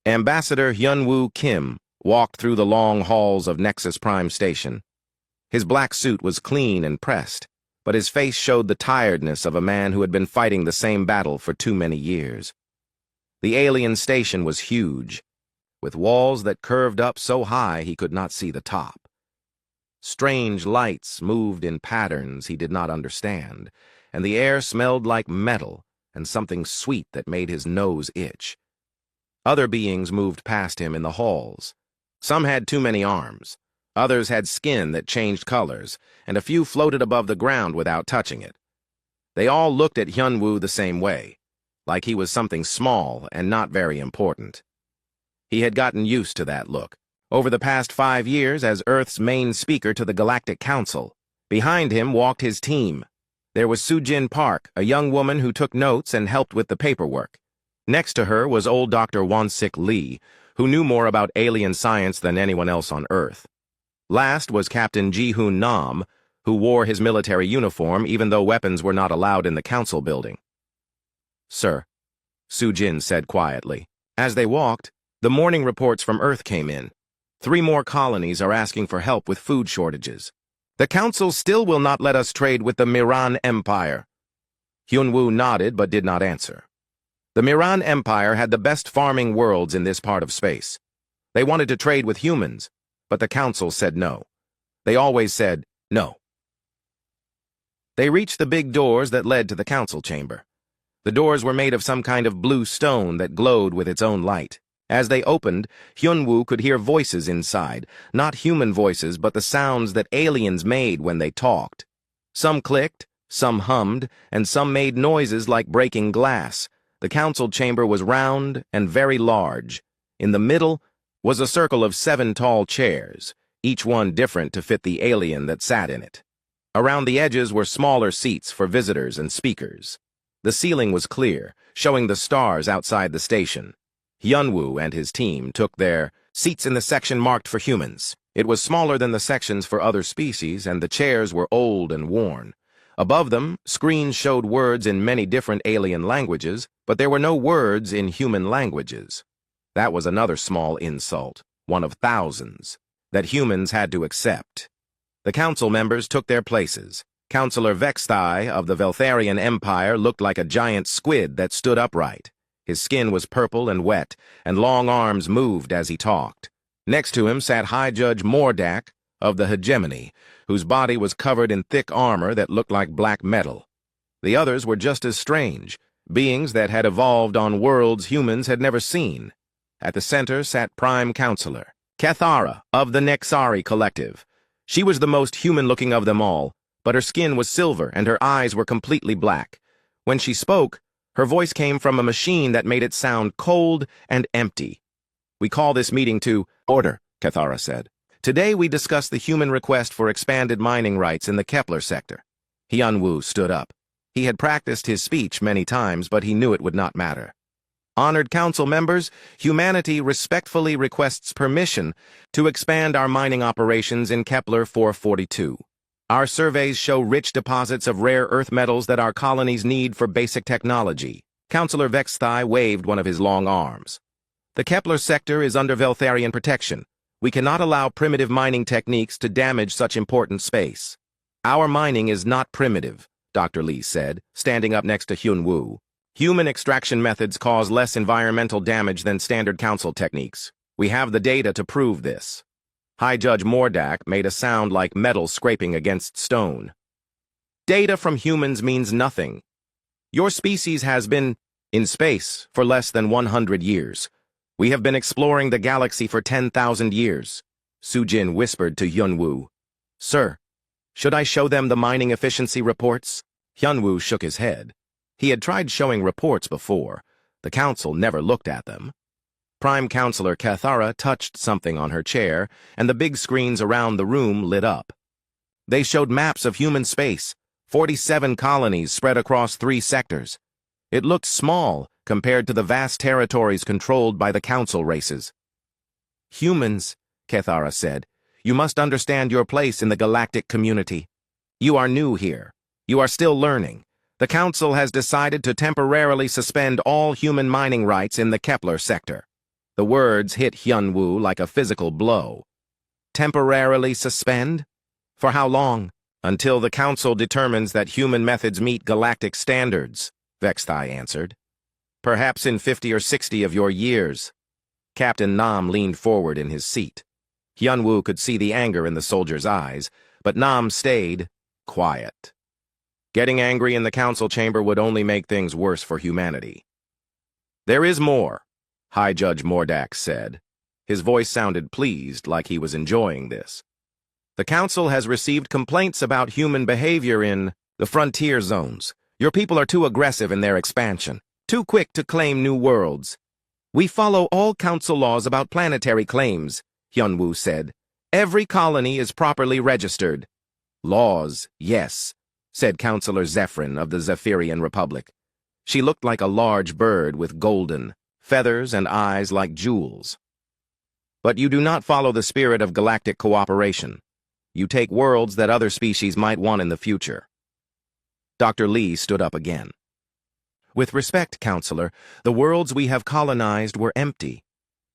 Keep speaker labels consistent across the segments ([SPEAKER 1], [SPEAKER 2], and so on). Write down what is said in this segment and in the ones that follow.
[SPEAKER 1] Ambassador Hyunwoo Kim walked through the long halls of Nexus Prime Station. His black suit was clean and pressed, but his face showed the tiredness of a man who had been fighting the same battle for too many years. The alien station was huge, with walls that curved up so high he could not see the top. Strange lights moved in patterns he did not understand, and the air smelled like metal and something sweet that made his nose itch. Other beings moved past him in the halls. Some had too many arms, others had skin that changed colors, and a few floated above the ground without touching it. They all looked at Hyunwoo the same way, like he was something small and not very important. He had gotten used to that look. Over the past 5 years as Earth's main speaker to the Galactic Council. Behind him walked his team. There was Soo-Jin Park, a young woman who took notes and helped with the paperwork. Next to her was old Dr. Won-Sik Lee, who knew more about alien science than anyone else on Earth. Last was Captain Ji-Hoon Nam, who wore his military uniform even though weapons were not allowed in the council building. "Sir," Soo-Jin said quietly. As they walked, the morning reports from Earth came in. 3 more colonies are asking for help with food shortages. The council still will not let us trade with the Miran Empire. Hyunwoo nodded but did not answer. The Miran Empire had the best farming worlds in this part of space. They wanted to trade with humans, but the council said no. They always said no. They reached the big doors that led to the council chamber. The doors were made of some kind of blue stone that glowed with its own light. As they opened, Hyunwoo could hear voices inside, not human voices, but the sounds that aliens made when they talked. Some clicked, some hummed, and some made noises like breaking glass. The council chamber was round and very large. In the middle was a circle of 7 tall chairs, each one different to fit the alien that sat in it. Around the edges were smaller seats for visitors and speakers. The ceiling was clear, showing the stars outside the station. Hyunwoo and his team took their seats in the section marked for humans. It was smaller than the sections for other species, and the chairs were old and worn. Above them, screens showed words in many different alien languages, but there were no words in human languages. That was another small insult, one of thousands, that humans had to accept. The council members took their places. Councillor Vexthai of the Veltharian Empire looked like a giant squid that stood upright. His skin was purple and wet, and long arms moved as he talked. Next to him sat High Judge Mordak of the Hegemony, whose body was covered in thick armor that looked like black metal. The others were just as strange, beings that had evolved on worlds humans had never seen. At the center sat Prime Counselor Cathara of the Nexari Collective. She was the most human-looking of them all, but her skin was silver and her eyes were completely black. When she spoke, her voice came from a machine that made it sound cold and empty. "We call this meeting to order," Cathara said. "Today we discuss the human request for expanded mining rights in the Kepler sector." Hyunwoo stood up. He had practiced his speech many times, but he knew it would not matter. "Honored council members, humanity respectfully requests permission to expand our mining operations in Kepler 442. Our surveys show rich deposits of rare earth metals that our colonies need for basic technology." Councillor Vexthai waved one of his long arms. "The Kepler sector is under Veltharian protection. We cannot allow primitive mining techniques to damage such important space." "Our mining is not primitive," Dr. Lee said, standing up next to Hyunwoo. "Human extraction methods cause less environmental damage than standard council techniques. We have the data to prove this." High Judge Mordak made a sound like metal scraping against stone. "Data from humans means nothing. Your species has been in space for less than 100 years. We have been exploring the galaxy for 10,000 years. Soo-Jin whispered to Hyunwoo. "Sir, should I show them the mining efficiency reports?" Hyunwoo shook his head. He had tried showing reports before. The council never looked at them. Prime Counselor Cathara touched something on her chair, and the big screens around the room lit up. They showed maps of human space, 47 colonies spread across 3 sectors. It looked small compared to the vast territories controlled by the council races. "Humans," Cathara said, "you must understand your place in the galactic community. You are new here. You are still learning. The council has decided to temporarily suspend all human mining rights in the Kepler sector." The words hit Hyun-woo like a physical blow. Temporarily suspend? For how long? Until the council determines that human methods meet galactic standards, Vexthai answered. Perhaps in 50 or 60 of your years. Captain Nam leaned forward in his seat. Hyun-woo could see the anger in the soldier's eyes, but Nam stayed quiet. Getting angry in the council chamber would only make things worse for humanity. There is more, High Judge Mordak said. His voice sounded pleased, like he was enjoying this. The council has received complaints about human behavior in the frontier zones. Your people are too aggressive in their expansion, too quick to claim new worlds. We follow all council laws about planetary claims, Hyun-woo said. Every colony is properly registered. Laws, yes, said Councillor Zephyrin of the Zephyrian Republic. She looked like a large bird with golden feathers and eyes like jewels. But you do not follow the spirit of galactic cooperation. You take worlds that other species might want in the future. Dr. Lee stood up again. With respect, Counselor, the worlds we have colonized were empty.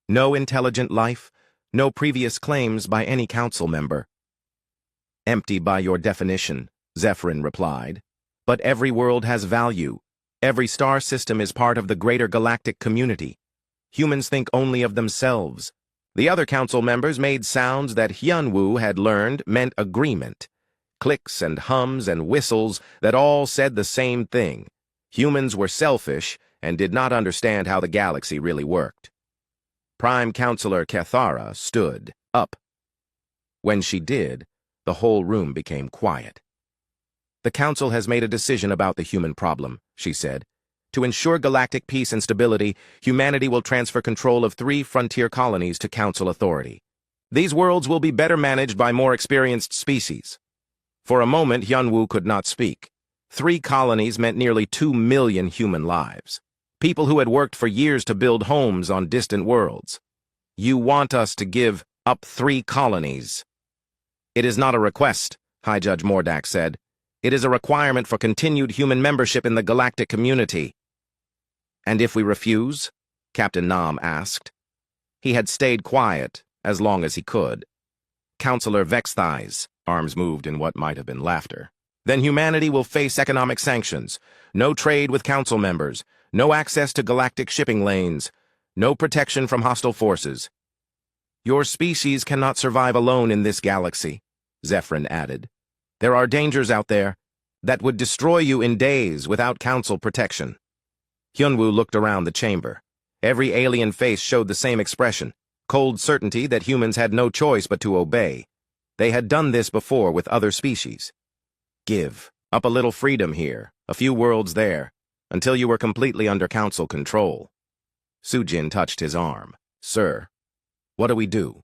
[SPEAKER 1] No intelligent life, no previous claims by any council member. Empty by your definition, Zephyrin replied. But every world has value. Every star system is part of the greater galactic community. Humans think only of themselves. The other council members made sounds that Hyun-woo had learned meant agreement. Clicks and hums and whistles that all said the same thing. Humans were selfish and did not understand how the galaxy really worked. Prime Councillor Cathara stood up. When she did, the whole room became quiet. The Council has made a decision about the human problem, she said. To ensure galactic peace and stability, humanity will transfer control of 3 frontier colonies to Council authority. These worlds will be better managed by more experienced species. For a moment, Hyun-woo could not speak. 3 colonies meant nearly 2 million human lives. People who had worked for years to build homes on distant worlds. You want us to give up 3 colonies. It is not a request, High Judge Mordak said. It is a requirement for continued human membership in the galactic community. And if we refuse? Captain Nam asked. He had stayed quiet as long as he could. Councillor Vexthai's arms moved in what might have been laughter. Then humanity will face economic sanctions. No trade with council members. No access to galactic shipping lanes. No protection from hostile forces. Your species cannot survive alone in this galaxy, Zephyrin added. There are dangers out there that would destroy you in days without council protection. Hyun-woo looked around the chamber. Every alien face showed the same expression, cold certainty that humans had no choice but to obey. They had done this before with other species. Give up a little freedom here, a few worlds there, until you were completely under council control. Sujin touched his arm. Sir, what do we do?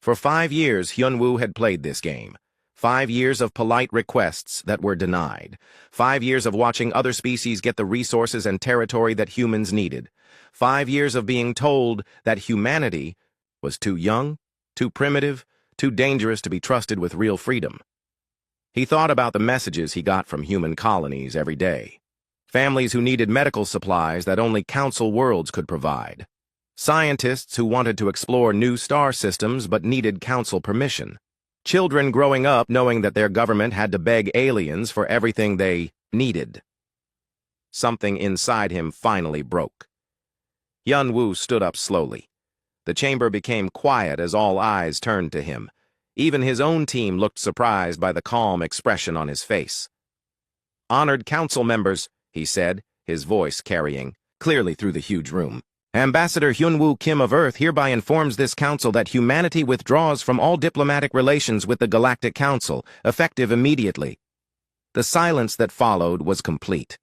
[SPEAKER 1] For 5 years, Hyun-woo had played this game. 5 years of polite requests that were denied. 5 years of watching other species get the resources and territory that humans needed. 5 years of being told that humanity was too young, too primitive, too dangerous to be trusted with real freedom. He thought about the messages he got from human colonies every day. Families who needed medical supplies that only council worlds could provide. Scientists who wanted to explore new star systems but needed council permission. Children growing up knowing that their government had to beg aliens for everything they needed. Something inside him finally broke. Hyun-woo stood up slowly. The chamber became quiet as all eyes turned to him. Even his own team looked surprised by the calm expression on his face. Honored council members, he said, his voice carrying clearly through the huge room. Ambassador Hyun-woo Kim of Earth hereby informs this council that humanity withdraws from all diplomatic relations with the Galactic Council, effective immediately. The silence that followed was complete.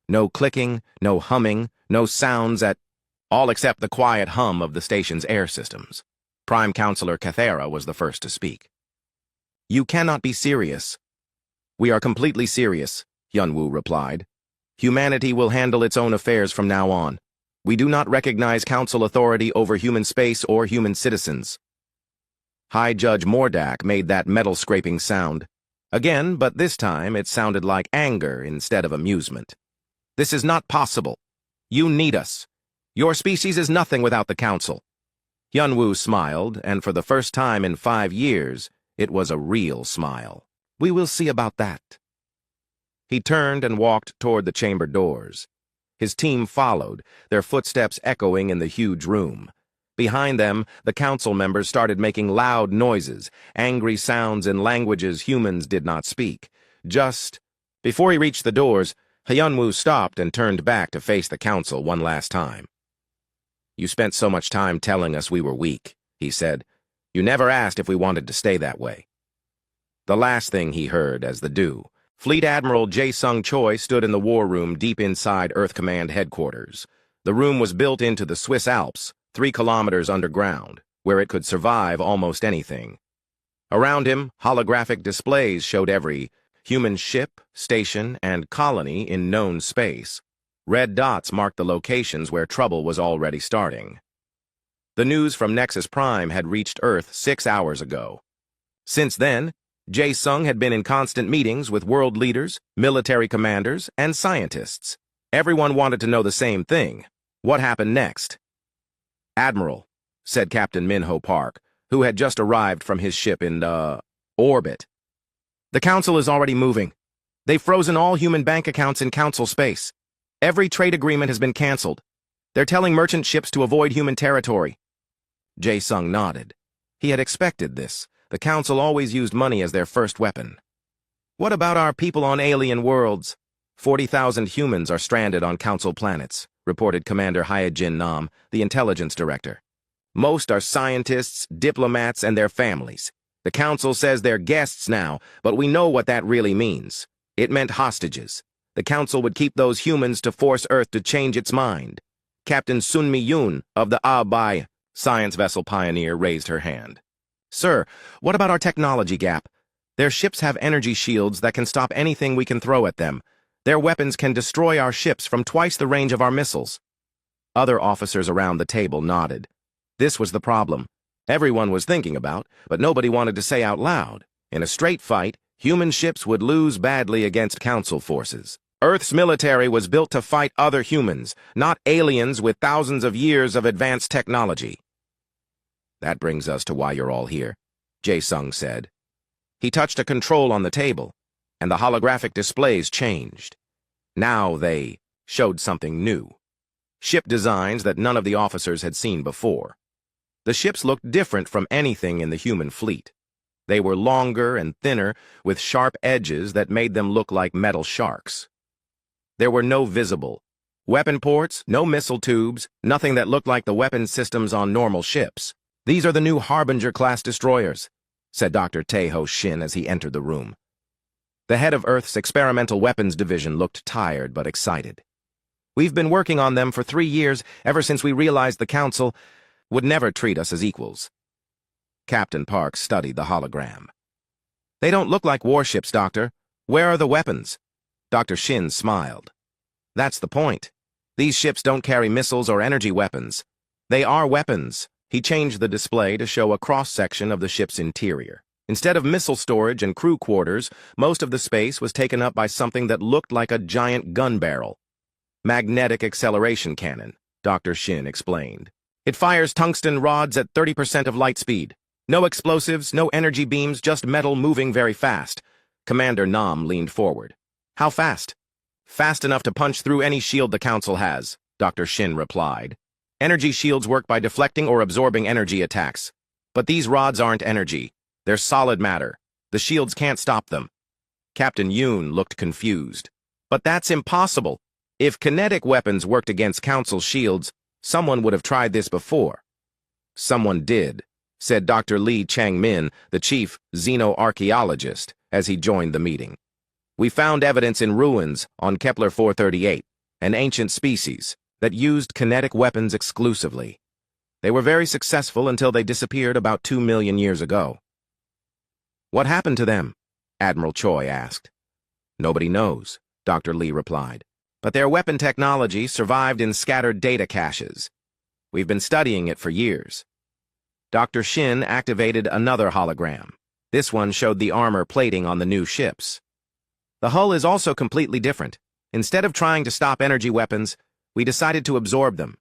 [SPEAKER 1] No clicking, no humming, no sounds at all except the quiet hum of the station's air systems. Prime Councillor Cathara was the first to speak. You cannot be serious. We are completely serious, Hyun-woo replied. Humanity will handle its own affairs from now on. We do not recognize council authority over human space or human citizens. High Judge Mordak made that metal-scraping sound. Again, but this time it sounded like anger instead of amusement. This is not possible. You need us. Your species is nothing without the Council. Hyunwoo smiled, and for the first time in 5 years, it was a real smile. We will see about that. He turned and walked toward the chamber doors. His team followed, their footsteps echoing in the huge room. Behind them, the council members started making loud noises, angry sounds in languages humans did not speak. Just before he reached the doors, Hyunwoo stopped and turned back to face the council one last time. You spent so much time telling us we were weak, he said. You never asked if we wanted to stay that way. The last thing he heard as the dew, Fleet Admiral Jae-sung Choi stood in the war room deep inside Earth Command headquarters. The room was built into the Swiss Alps, 3 kilometers underground, where it could survive almost anything. Around him, holographic displays showed every human ship, station, and colony in known space. Red dots marked the locations where trouble was already starting. The news from Nexus Prime had reached Earth 6 hours ago. Since then, Jae-sung had been in constant meetings with world leaders, military commanders, and scientists. Everyone wanted to know the same thing. What happened next? Admiral, said Captain Minho Park, who had just arrived from his ship in, orbit. The Council is already moving. They've frozen all human bank accounts in Council space. Every trade agreement has been canceled. They're telling merchant ships to avoid human territory. Jae-sung nodded. He had expected this. The Council always used money as their first weapon. What about our people on alien worlds? 40,000 humans are stranded on Council planets, reported Commander Hyejin Nam, the intelligence director. Most are scientists, diplomats, and their families. The Council says they're guests now, but we know what that really means. It meant hostages. The Council would keep those humans to force Earth to change its mind. Captain Sun Mi-yoon of the HFY Science Vessel Pioneer raised her hand. Sir, what about our technology gap? Their ships have energy shields that can stop anything we can throw at them. Their weapons can destroy our ships from twice the range of our missiles. Other officers around the table nodded. This was the problem. Everyone was thinking about, but nobody wanted to say out loud. In a straight fight, human ships would lose badly against Council forces. Earth's military was built to fight other humans, not aliens with thousands of years of advanced technology. That brings us to why you're all here, Jae-sung said. He touched a control on the table, and the holographic displays changed. Now they showed something new. Ship designs that none of the officers had seen before. The ships looked different from anything in the human fleet. They were longer and thinner, with sharp edges that made them look like metal sharks. There were no visible weapon ports, no missile tubes, nothing that looked like the weapon systems on normal ships. These are the new Harbinger-class destroyers, said Dr. Tae-ho Shin as he entered the room. The head of Earth's Experimental Weapons Division looked tired but excited. We've been working on them for 3 years, ever since we realized the Council would never treat us as equals. Captain Park studied the hologram. They don't look like warships, Doctor. Where are the weapons? Dr. Shin smiled. That's the point. These ships don't carry missiles or energy weapons. They are weapons. He changed the display to show a cross-section of the ship's interior. Instead of missile storage and crew quarters, most of the space was taken up by something that looked like a giant gun barrel. Magnetic acceleration cannon, Dr. Shin explained. It fires tungsten rods at 30% of light speed. No explosives, no energy beams, just metal moving very fast. Commander Nam leaned forward. How fast? Fast enough to punch through any shield the Council has, Dr. Shin replied. Energy shields work by deflecting or absorbing energy attacks. But these rods aren't energy. They're solid matter. The shields can't stop them. Captain Yoon looked confused. But that's impossible. If kinetic weapons worked against Council shields, someone would have tried this before. Someone did, said Dr. Lee Chang-min, the chief xenoarchaeologist, as he joined the meeting. We found evidence in ruins on Kepler 438, an ancient species that used kinetic weapons exclusively. They were very successful until they disappeared about 2 million years ago. What happened to them? Admiral Choi asked. Nobody knows, Dr. Lee replied. But their weapon technology survived in scattered data caches. We've been studying it for years. Dr. Shin activated another hologram. This one showed the armor plating on the new ships. The hull is also completely different. Instead of trying to stop energy weapons, we decided to absorb them.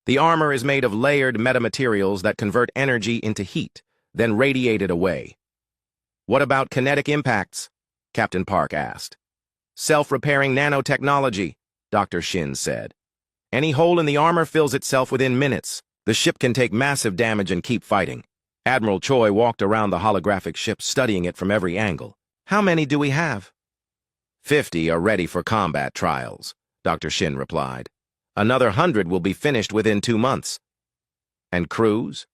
[SPEAKER 1] The armor is made of layered metamaterials that convert energy into heat, then radiate it away. What about kinetic impacts? Captain Park asked. Self-repairing nanotechnology, Dr. Shin said. Any hole in the armor fills itself within minutes. The ship can take massive damage and keep fighting. Admiral Choi walked around the holographic ship, studying it from every angle. How many do we have? 50 are ready for combat trials, Dr. Shin replied. Another 100 will be finished within 2 months. And crews?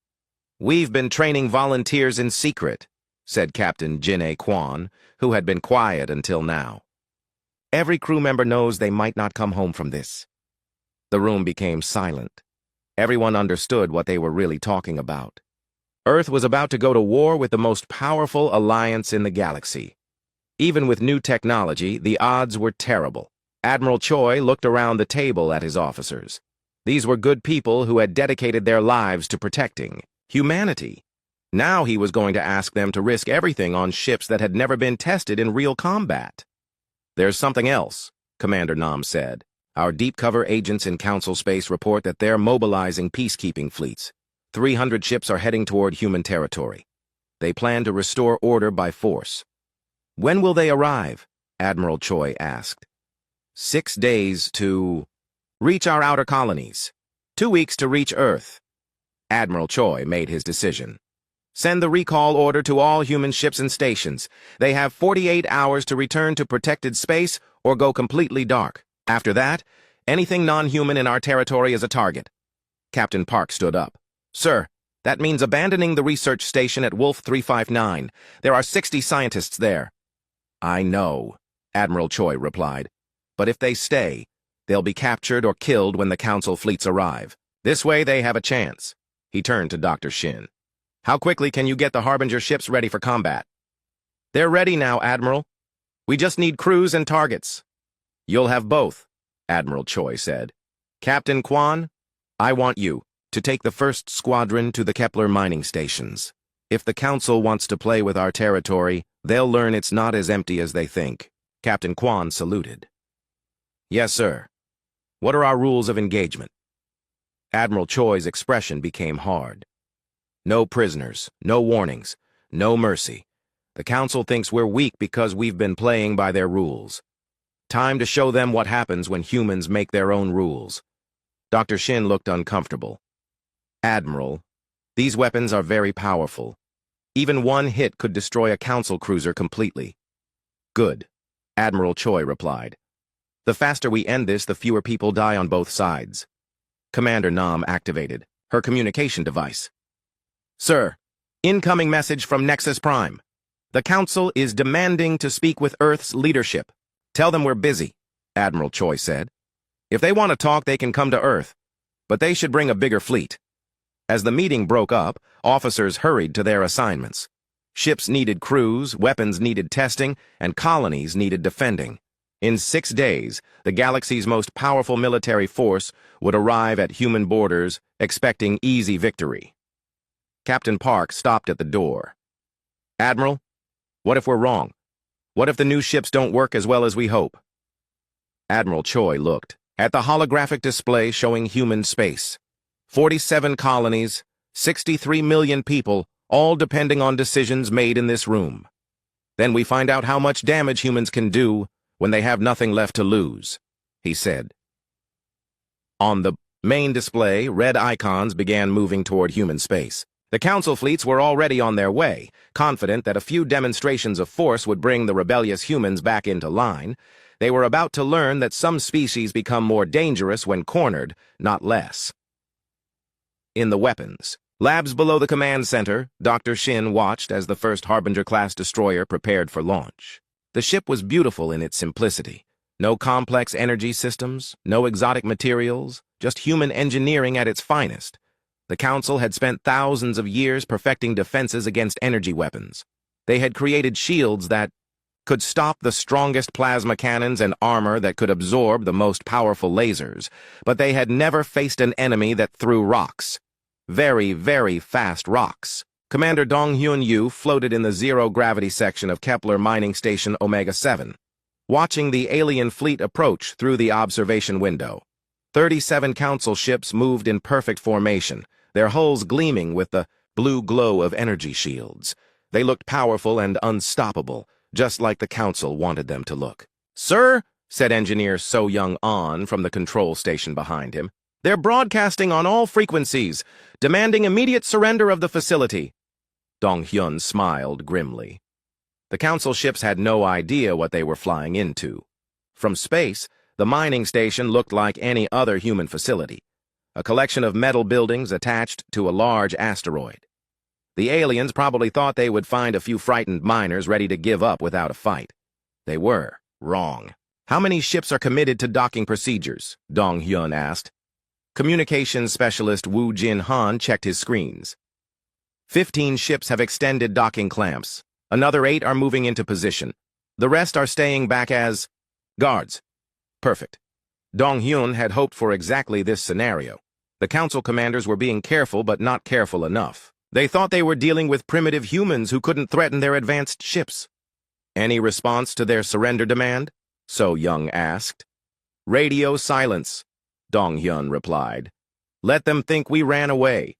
[SPEAKER 1] We've been training volunteers in secret, said Captain Jin-A Kwan, who had been quiet until now. Every crew member knows they might not come home from this. The room became silent. Everyone understood what they were really talking about. Earth was about to go to war with the most powerful alliance in the galaxy. Even with new technology, the odds were terrible. Admiral Choi looked around the table at his officers. These were good people who had dedicated their lives to protecting humanity. Now he was going to ask them to risk everything on ships that had never been tested in real combat. There's something else, Commander Nam said. Our deep cover agents in Council space report that they're mobilizing peacekeeping fleets. 300 ships are heading toward human territory. They plan to restore order by force. When will they arrive? Admiral Choi asked. 6 days to reach our outer colonies. 2 weeks to reach Earth. Admiral Choi made his decision. Send the recall order to all human ships and stations. They have 48 hours to return to protected space or go completely dark. After that, anything non-human in our territory is a target. Captain Park stood up. Sir, that means abandoning the research station at Wolf 359. There are 60 scientists there. I know, Admiral Choi replied. But if they stay, they'll be captured or killed when the Council fleets arrive. This way they have a chance. He turned to Dr. Shin. How quickly can you get the Harbinger ships ready for combat? They're ready now, Admiral. We just need crews and targets. You'll have both, Admiral Choi said. Captain Kwan, I want you to take the first squadron to the Kepler mining stations. If the Council wants to play with our territory, they'll learn it's not as empty as they think. Captain Kwan saluted. Yes, sir. What are our rules of engagement? Admiral Choi's expression became hard. No prisoners, no warnings, no mercy. The Council thinks we're weak because we've been playing by their rules. Time to show them what happens when humans make their own rules. Dr. Shin looked uncomfortable. Admiral, these weapons are very powerful. Even one hit could destroy a Council cruiser completely. Good, Admiral Choi replied. The faster we end this, the fewer people die on both sides. Commander Nam activated her communication device. Sir, incoming message from Nexus Prime. The Council is demanding to speak with Earth's leadership. Tell them we're busy, Admiral Choi said. If they want to talk, they can come to Earth, but they should bring a bigger fleet. As the meeting broke up, officers hurried to their assignments. Ships needed crews, weapons needed testing, and colonies needed defending. In 6 days, the galaxy's most powerful military force would arrive at human borders, expecting easy victory. Captain Park stopped at the door. Admiral, what if we're wrong? What if the new ships don't work as well as we hope? Admiral Choi looked at the holographic display showing human space. 47 colonies, 63 million people, all depending on decisions made in this room. Then we find out how much damage humans can do when they have nothing left to lose, he said. On the main display, red icons began moving toward human space. The Council fleets were already on their way, confident that a few demonstrations of force would bring the rebellious humans back into line. They were about to learn that some species become more dangerous when cornered, not less. In the weapons labs below the command center, Dr. Shin watched as the first Harbinger-class destroyer prepared for launch. The ship was beautiful in its simplicity. No complex energy systems, no exotic materials, just human engineering at its finest. The Council had spent thousands of years perfecting defenses against energy weapons. They had created shields that could stop the strongest plasma cannons and armor that could absorb the most powerful lasers, but they had never faced an enemy that threw rocks. Very, very fast rocks. Commander Dong-Hyun Yu floated in the zero-gravity section of Kepler Mining Station Omega-7, watching the alien fleet approach through the observation window. 37 council ships moved in perfect formation, their hulls gleaming with the blue glow of energy shields. They looked powerful and unstoppable, just like the council wanted them to look. "Sir," said Engineer So Young-an from the control station behind him, "they're broadcasting on all frequencies, demanding immediate surrender of the facility." Dong-hyun smiled grimly. The council ships had no idea what they were flying into. From space, the mining station looked like any other human facility, a collection of metal buildings attached to a large asteroid. The aliens probably thought they would find a few frightened miners ready to give up without a fight. They were wrong. "How many ships are committed to docking procedures?" Dong-hyun asked. Communications specialist Woo Jin-han checked his screens. 15 ships have extended docking clamps. Another 8 are moving into position. The rest are staying back as guards. Perfect. Dong-hyun had hoped for exactly this scenario. The council commanders were being careful but not careful enough. They thought they were dealing with primitive humans who couldn't threaten their advanced ships. "Any response to their surrender demand?" So Young asked. "Radio silence," Dong-hyun replied. "Let them think we ran away."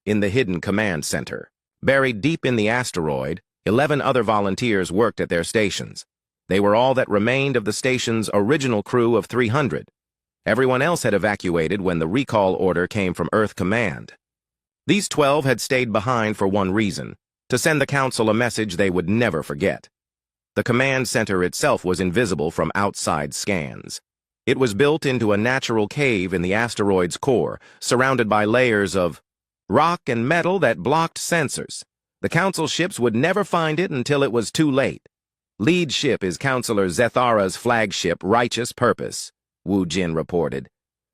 [SPEAKER 1] In the hidden command center, buried deep in the asteroid, 11 other volunteers worked at their stations. They were all that remained of the station's original crew of 300. Everyone else had evacuated when the recall order came from Earth Command. These 12 had stayed behind for one reason: to send the Council a message they would never forget. The command center itself was invisible from outside scans. It was built into a natural cave in the asteroid's core, surrounded by layers of rock and metal that blocked sensors. The Council ships would never find it until it was too late. "Lead ship is Councilor Zethara's flagship, Righteous Purpose," Woo Jin reported.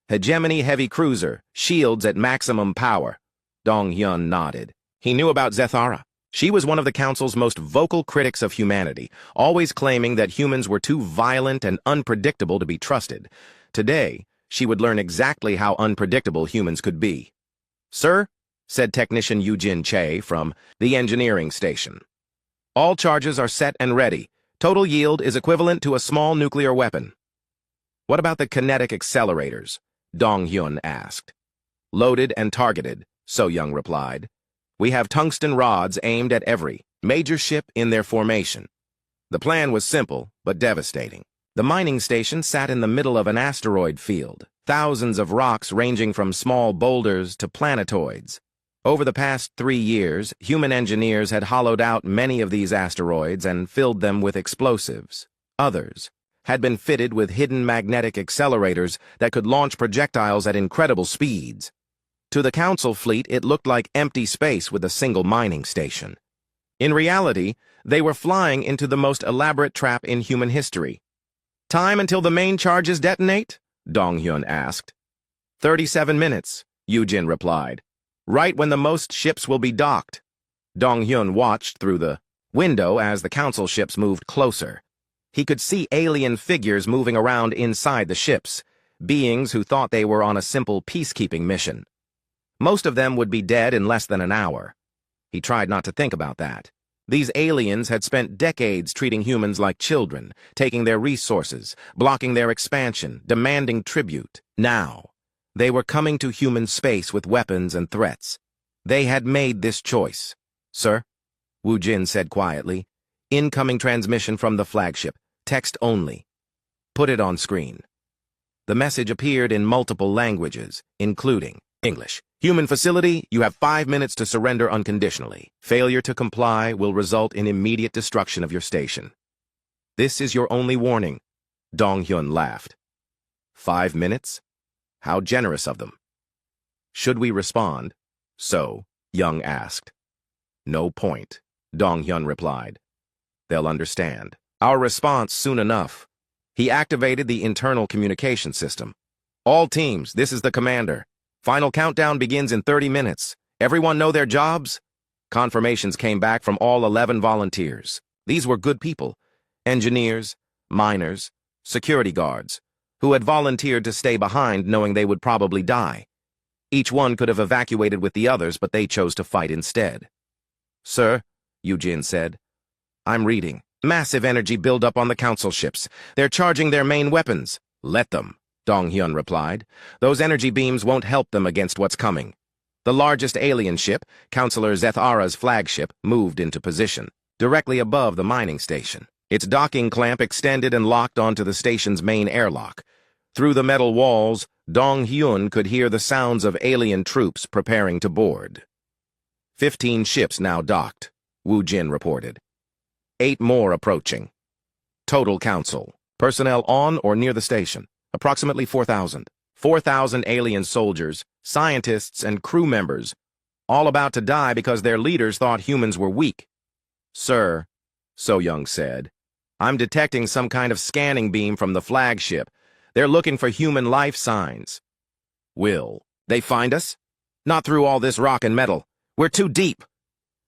[SPEAKER 1] "Hegemony heavy cruiser, shields at maximum power." Dong-hyun nodded. He knew about Zethara. She was one of the Council's most vocal critics of humanity, always claiming that humans were too violent and unpredictable to be trusted. Today, she would learn exactly how unpredictable humans could be. "Sir," said Technician Eugene Che from the engineering station, "all charges are set and ready. Total yield is equivalent to a small nuclear weapon." "What about the kinetic accelerators?" Dong-hyun asked. "Loaded and targeted," So Young replied. "We have tungsten rods aimed at every major ship in their formation." The plan was simple, but devastating. The mining station sat in the middle of an asteroid field, thousands of rocks ranging from small boulders to planetoids. Over the past 3 years, human engineers had hollowed out many of these asteroids and filled them with explosives. Others had been fitted with hidden magnetic accelerators that could launch projectiles at incredible speeds. To the Council fleet, it looked like empty space with a single mining station. In reality, they were flying into the most elaborate trap in human history. "Time until the main charges detonate?" Dong-hyun asked. 37 minutes, Yujin replied. "Right when the most ships will be docked." Dong-hyun watched through the window as the Council ships moved closer. He could see alien figures moving around inside the ships, beings who thought they were on a simple peacekeeping mission. Most of them would be dead in less than an hour. He tried not to think about that. These aliens had spent decades treating humans like children, taking their resources, blocking their expansion, demanding tribute. Now, they were coming to human space with weapons and threats. They had made this choice. "Sir," Woo Jin said quietly, "incoming transmission from the flagship. Text only. Put it on screen." The message appeared in multiple languages, including English. "Human facility, you have 5 minutes to surrender unconditionally. Failure to comply will result in immediate destruction of your station. This is your only warning." Dong-hyun laughed. 5 minutes? How generous of them. "Should we respond?" So Young asked. "No point," Dong-hyun replied. "They'll understand our response soon enough." He activated the internal communication system. "All teams, this is the commander. Final countdown begins in 30 minutes. Everyone know their jobs?" Confirmations came back from all 11 volunteers. These were good people, engineers, miners, security guards, who had volunteered to stay behind knowing they would probably die. Each one could have evacuated with the others, but they chose to fight instead. "Sir," Eugene said, "I'm reading. Massive energy buildup on the Council ships. They're charging their main weapons." "Let them," Dong-hyun replied. Those energy beams won't help them against what's coming. The largest alien ship, Counselor Zethara's flagship, moved into position, directly above the mining station. Its docking clamp extended and locked onto the station's main airlock. Through the metal walls, Dong-hyun could hear the sounds of alien troops preparing to board. 15 ships now docked, Woo Jin reported. 8 more approaching. Total council. Personnel on or near the station. Approximately 4,000. 4,000 alien soldiers, scientists, and crew members, all about to die because their leaders thought humans were weak. Sir, So-young said, I'm detecting some kind of scanning beam from the flagship. They're looking for human life signs. Will they find us? Not through all this rock and metal. We're too deep.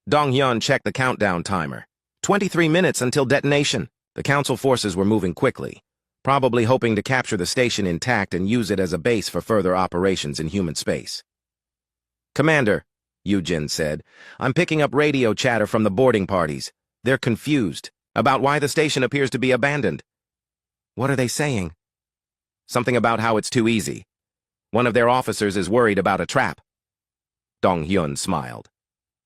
[SPEAKER 1] Dong-hyun checked the countdown timer. 23 minutes until detonation. The council forces were moving quickly, probably hoping to capture the station intact and use it as a base for further operations in human space. Commander, Yoo-jin said, I'm picking up radio chatter from the boarding parties. They're confused about why the station appears to be abandoned. What are they saying? Something about how it's too easy. One of their officers is worried about a trap. Dong-hyun smiled.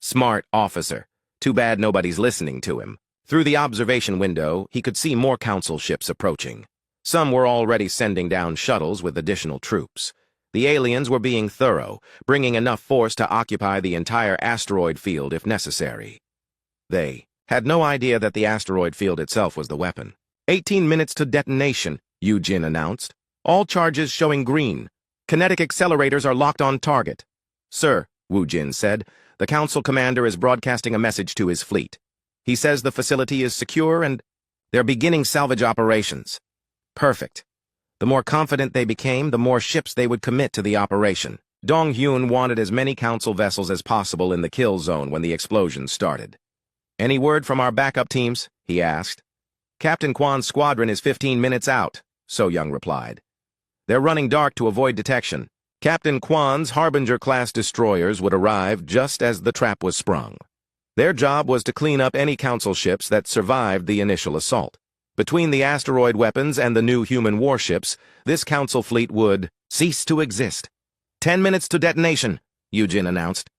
[SPEAKER 1] Smart officer. Too bad nobody's listening to him. Through the observation window, he could see more council ships approaching. Some were already sending down shuttles with additional troops. The aliens were being thorough, bringing enough force to occupy the entire asteroid field if necessary. They had no idea that the asteroid field itself was the weapon. 18 minutes to detonation, Yoo-jin announced. All charges showing green. Kinetic accelerators are locked on target. Sir, Woo-jin said, the council commander is broadcasting a message to his fleet. He says the facility is secure and they're beginning salvage operations. Perfect. The more confident they became, the more ships they would commit to the operation. Dong-hyun wanted as many council vessels as possible in the kill zone when the explosion started. Any word from our backup teams? He asked. Captain Kwan's squadron is 15 minutes out, So-young replied. They're running dark to avoid detection. Captain Kwan's Harbinger-class destroyers would arrive just as the trap was sprung. Their job was to clean up any council ships that survived the initial assault. Between the asteroid weapons and the new human warships, this council fleet would cease to exist. 10 minutes to detonation, Yoo-jin announced.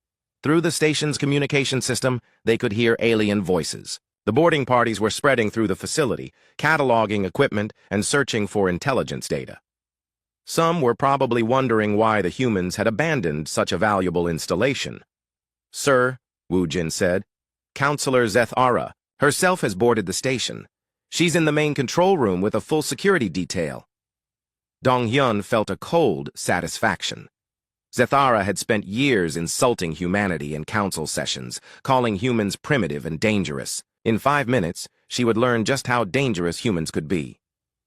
[SPEAKER 1] Through the station's communication system, they could hear alien voices. The boarding parties were spreading through the facility, cataloging equipment and searching for intelligence data. Some were probably wondering why the humans had abandoned such a valuable installation. Sir, Woo-jin said, Counselor Zethara herself has boarded the station. She's in the main control room with a full security detail. Dong-hyun felt a cold satisfaction. Zethara had spent years insulting humanity in council sessions, calling humans primitive and dangerous. In 5 minutes, she would learn just how dangerous humans could be.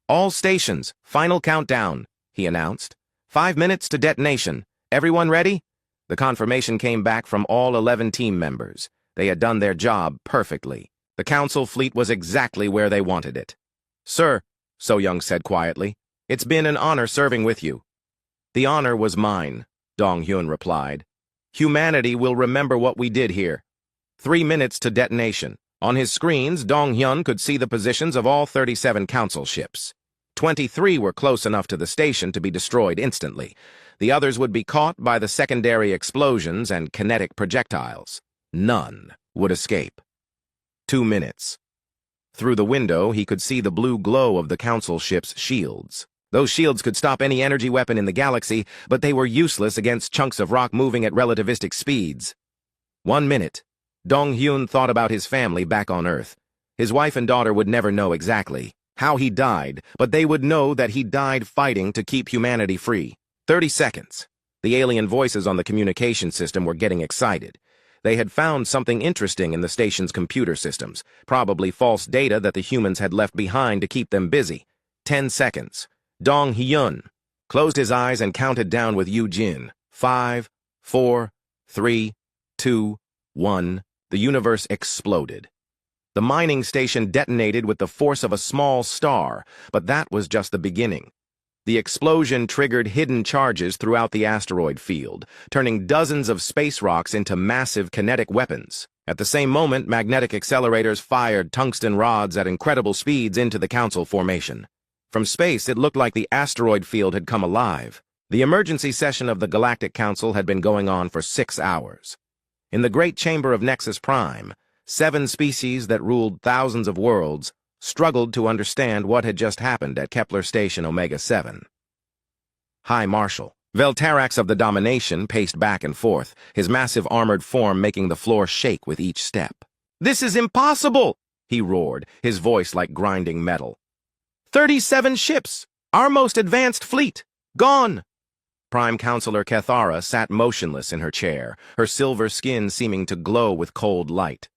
[SPEAKER 1] All stations, final countdown, he announced. 5 minutes to detonation. Everyone ready? The confirmation came back from all 11 team members. They had done their job perfectly. The council fleet was exactly where they wanted it. Sir, So-young said quietly, it's been an honor serving with you. The honor was mine, Dong-hyun replied. Humanity will remember what we did here. 3 minutes to detonation. On his screens, Dong-hyun could see the positions of all 37 council ships. 23 were close enough to the station to be destroyed instantly. The others would be caught by the secondary explosions and kinetic projectiles. None would escape. 2 minutes. Through the window, he could see the blue glow of the council ship's shields. Those shields could stop any energy weapon in the galaxy, but they were useless against chunks of rock moving at relativistic speeds. 1 minute. Dong-hyun thought about his family back on Earth. His wife and daughter would never know exactly how he died, but they would know that he died fighting to keep humanity free. 30 seconds. The alien voices on the communication system were getting excited. They had found something interesting in the station's computer systems, probably false data that the humans had left behind to keep them busy. 10 seconds. Dong-hyun closed his eyes and counted down with Yoo-jin. 5, 4, 3, 2, 1. The universe exploded. The mining station detonated with the force of a small star, but that was just the beginning. The explosion triggered hidden charges throughout the asteroid field, turning dozens of space rocks into massive kinetic weapons. At the same moment, magnetic accelerators fired tungsten rods at incredible speeds into the council formation. From space, it looked like the asteroid field had come alive. The emergency session of the Galactic Council had been going on for 6 hours. In the great chamber of Nexus Prime, 7 species that ruled thousands of worlds struggled to understand what had just happened at Kepler Station Omega-7. High Marshal Veltarax of the Domination paced back and forth, his massive armored form making the floor shake with each step. "This is impossible!" he roared, his voice like grinding metal. 37 ships! Our most advanced fleet! Gone! Prime Counselor Kethara sat motionless in her chair, her silver skin seeming to glow with cold light.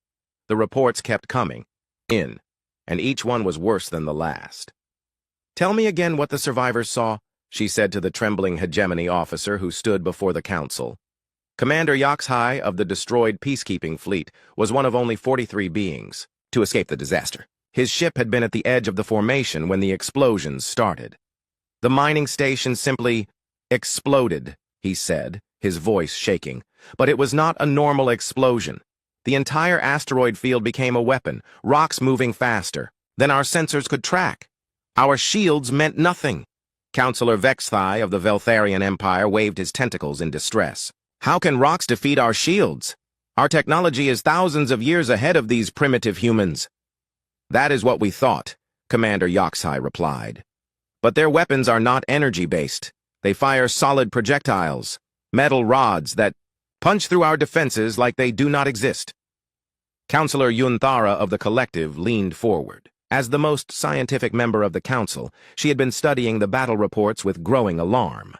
[SPEAKER 1] The reports kept coming in, and each one was worse than the last. "Tell me again what the survivors saw," she said to the trembling hegemony officer who stood before the council. Commander HFY of the destroyed peacekeeping fleet was one of only 43 beings to escape the disaster. His ship had been at the edge of the formation when the explosions started. "The mining station simply exploded," he said, his voice shaking. But it was not a normal explosion. The entire asteroid field became a weapon, rocks moving faster than our sensors could track. Our shields meant nothing. Counselor Vexthai of the Veltharian Empire waved his tentacles in distress. "How can rocks defeat our shields? Our technology is thousands of years ahead of these primitive humans." "That is what we thought," Commander HFY replied. "But their weapons are not energy-based. They fire solid projectiles, metal rods that punch through our defenses like they do not exist." Counselor Yunthara of the Collective leaned forward. As the most scientific member of the council, she had been studying the battle reports with growing alarm.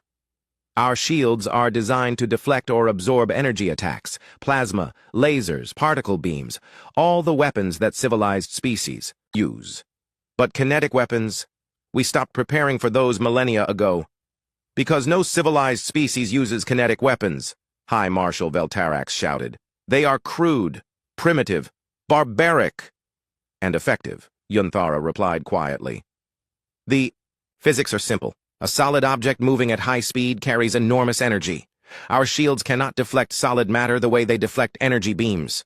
[SPEAKER 1] "Our shields are designed to deflect or absorb energy attacks, plasma, lasers, particle beams, all the weapons that civilized species use. But kinetic weapons, we stopped preparing for those millennia ago. Because no civilized species uses kinetic weapons," High Marshal Veltarax shouted. "They are crude, primitive, barbaric, and effective," Yunthara replied quietly. "The physics are simple. A solid object moving at high speed carries enormous energy. Our shields cannot deflect solid matter the way they deflect energy beams."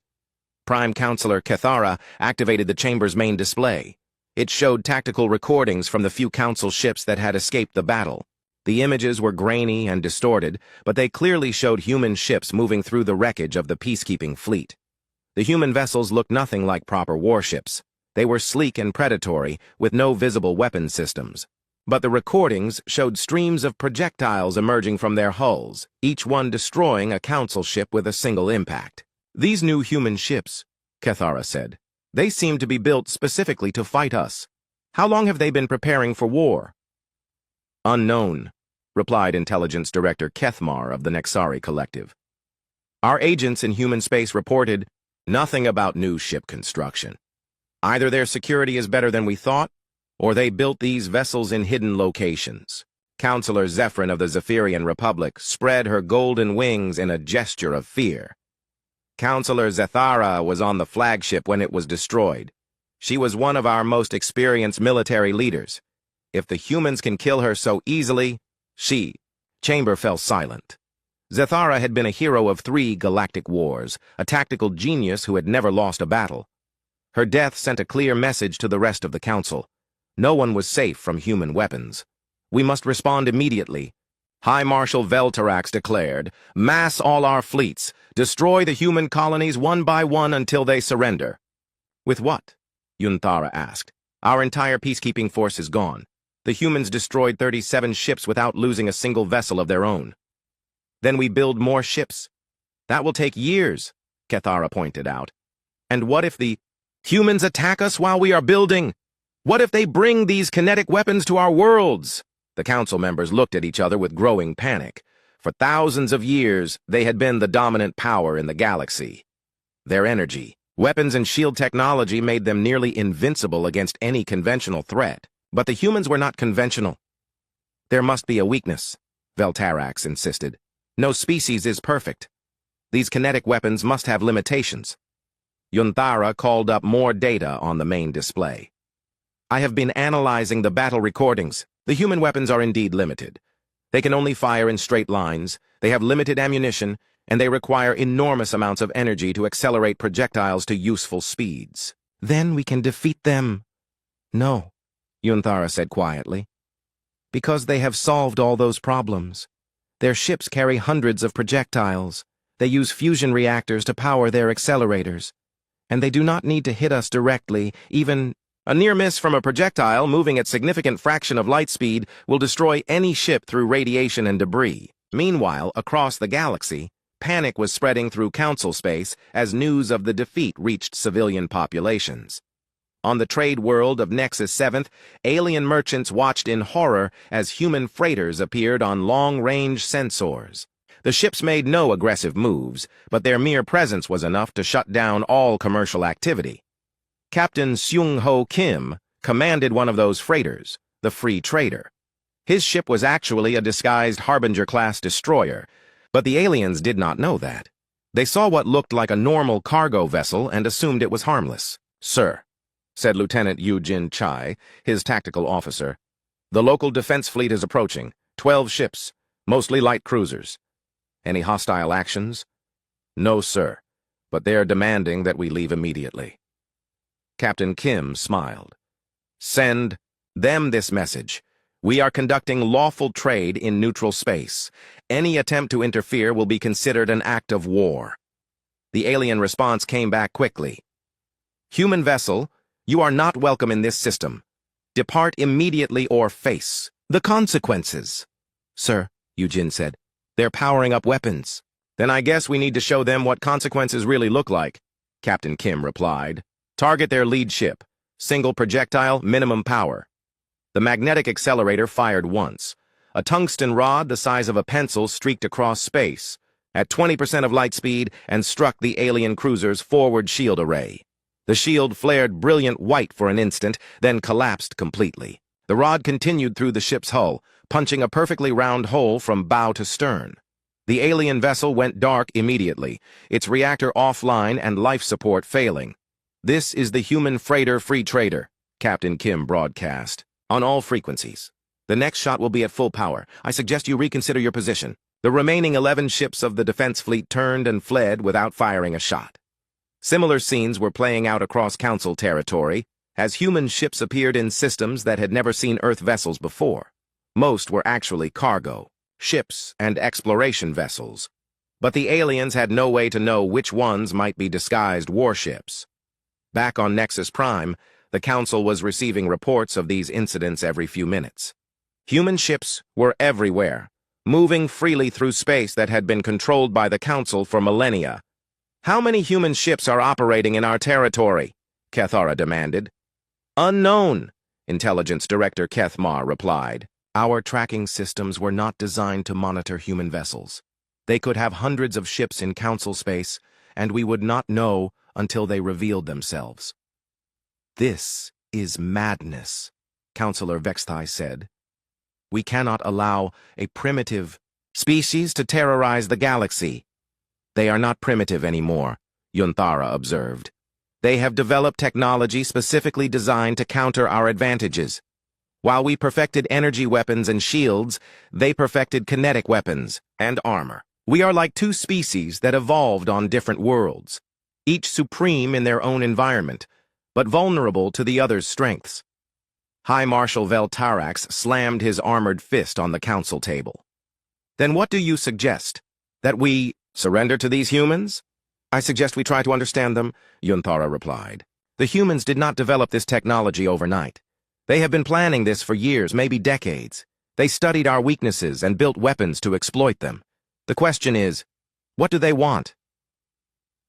[SPEAKER 1] Prime Counselor Kethara activated the chamber's main display. It showed tactical recordings from the few council ships that had escaped the battle. The images were grainy and distorted, but they clearly showed human ships moving through the wreckage of the peacekeeping fleet. The human vessels looked nothing like proper warships. They were sleek and predatory, with no visible weapon systems. But the recordings showed streams of projectiles emerging from their hulls, each one destroying a council ship with a single impact. "These new human ships," Kethara said, "they seem to be built specifically to fight us. How long have they been preparing for war?" "Unknown," replied Intelligence Director Kethmar of the Nexari Collective. "Our agents in human space reported nothing about new ship construction. Either their security is better than we thought, or they built these vessels in hidden locations." Counselor Zephyrin of the Zephyrian Republic spread her golden wings in a gesture of fear. "Counselor Zethara was on the flagship when it was destroyed. She was one of our most experienced military leaders. If the humans can kill her so easily, Chamber fell silent. Zethara had been a hero of 3 galactic wars, a tactical genius who had never lost a battle. Her death sent a clear message to the rest of the council. No one was safe from human weapons. "We must respond immediately," High Marshal Veltarax declared. "Mass all our fleets. Destroy the human colonies one by one until they surrender." "With what?" Yunthara asked. "Our entire peacekeeping force is gone. The humans destroyed 37 ships without losing a single vessel of their own." "Then we build more ships. That will take years," Kethara pointed out. "And what if the humans attack us while we are building? What if they bring these kinetic weapons to our worlds?" The council members looked at each other with growing panic. For thousands of years, they had been the dominant power in the galaxy. Their energy, weapons, and shield technology made them nearly invincible against any conventional threat. But the humans were not conventional. "There must be a weakness," Veltarax insisted. "No species is perfect. These kinetic weapons must have limitations." Yunthara called up more data on the main display. "I have been analyzing the battle recordings. The human weapons are indeed limited. They can only fire in straight lines, they have limited ammunition, and they require enormous amounts of energy to accelerate projectiles to useful speeds." "Then we can defeat them." "No," Yunthara said quietly. Because they have solved all those problems. Their ships carry hundreds of projectiles. They use fusion reactors to power their accelerators. And they do not need to hit us directly, even a near miss from a projectile moving at significant fraction of light speed will destroy any ship through radiation and debris. Meanwhile, across the galaxy, panic was spreading through council space as news of the defeat reached civilian populations. On the trade world of Nexus 7th, alien merchants watched in horror as human freighters appeared on long-range sensors. The ships made no aggressive moves, but their mere presence was enough to shut down all commercial activity. Captain Seung-ho Kim commanded one of those freighters, the Free Trader. His ship was actually a disguised Harbinger-class destroyer, but the aliens did not know that. They saw what looked like a normal cargo vessel and assumed it was harmless. "Sir," said Lieutenant Yu Jin Chai, his tactical officer, "the local defense fleet is approaching. 12 ships, mostly light cruisers. Any hostile actions?" "No, sir, but they are demanding that we leave immediately." Captain Kim smiled. "Send them this message. We are conducting lawful trade in neutral space. Any attempt to interfere will be considered an act of war." The alien response came back quickly. "Human vessel, you are not welcome in this system. Depart immediately or face the consequences." "Sir," Eugene said, "they're powering up weapons." "Then I guess we need to show them what consequences really look like," Captain Kim replied. "Target their lead ship. Single projectile, minimum power." The magnetic accelerator fired once. A tungsten rod the size of a pencil streaked across space, at 20% of light speed, and struck the alien cruiser's forward shield array. The shield flared brilliant white for an instant, then collapsed completely. The rod continued through the ship's hull, punching a perfectly round hole from bow to stern. The alien vessel went dark immediately, its reactor offline and life support failing. "This is the human freighter Free Trader," Captain Kim broadcast, "on all frequencies. The next shot will be at full power. I suggest you reconsider your position." The remaining 11 ships of the defense fleet turned and fled without firing a shot. Similar scenes were playing out across Council territory, as human ships appeared in systems that had never seen Earth vessels before. Most were actually cargo, ships, and exploration vessels. But the aliens had no way to know which ones might be disguised warships. Back on Nexus Prime, the Council was receiving reports of these incidents every few minutes. Human ships were everywhere, moving freely through space that had been controlled by the Council for millennia. "How many human ships are operating in our territory?" Kethara demanded. "Unknown," Intelligence Director Kethmar replied. "Our tracking systems were not designed to monitor human vessels. They could have hundreds of ships in Council space, and we would not know until they revealed themselves." "This is madness," Councillor Vexthai said. "We cannot allow a primitive species to terrorize the galaxy." "They are not primitive anymore," Yunthara observed. "They have developed technology specifically designed to counter our advantages. While we perfected energy weapons and shields, they perfected kinetic weapons and armor. We are like two species that evolved on different worlds, each supreme in their own environment, but vulnerable to the other's strengths." High Marshal Veltarax slammed his armored fist on the council table. "Then what do you suggest? That we surrender to these humans?" "I suggest we try to understand them," Yunthara replied. "The humans did not develop this technology overnight. They have been planning this for years, maybe decades. They studied our weaknesses and built weapons to exploit them. The question is, what do they want?"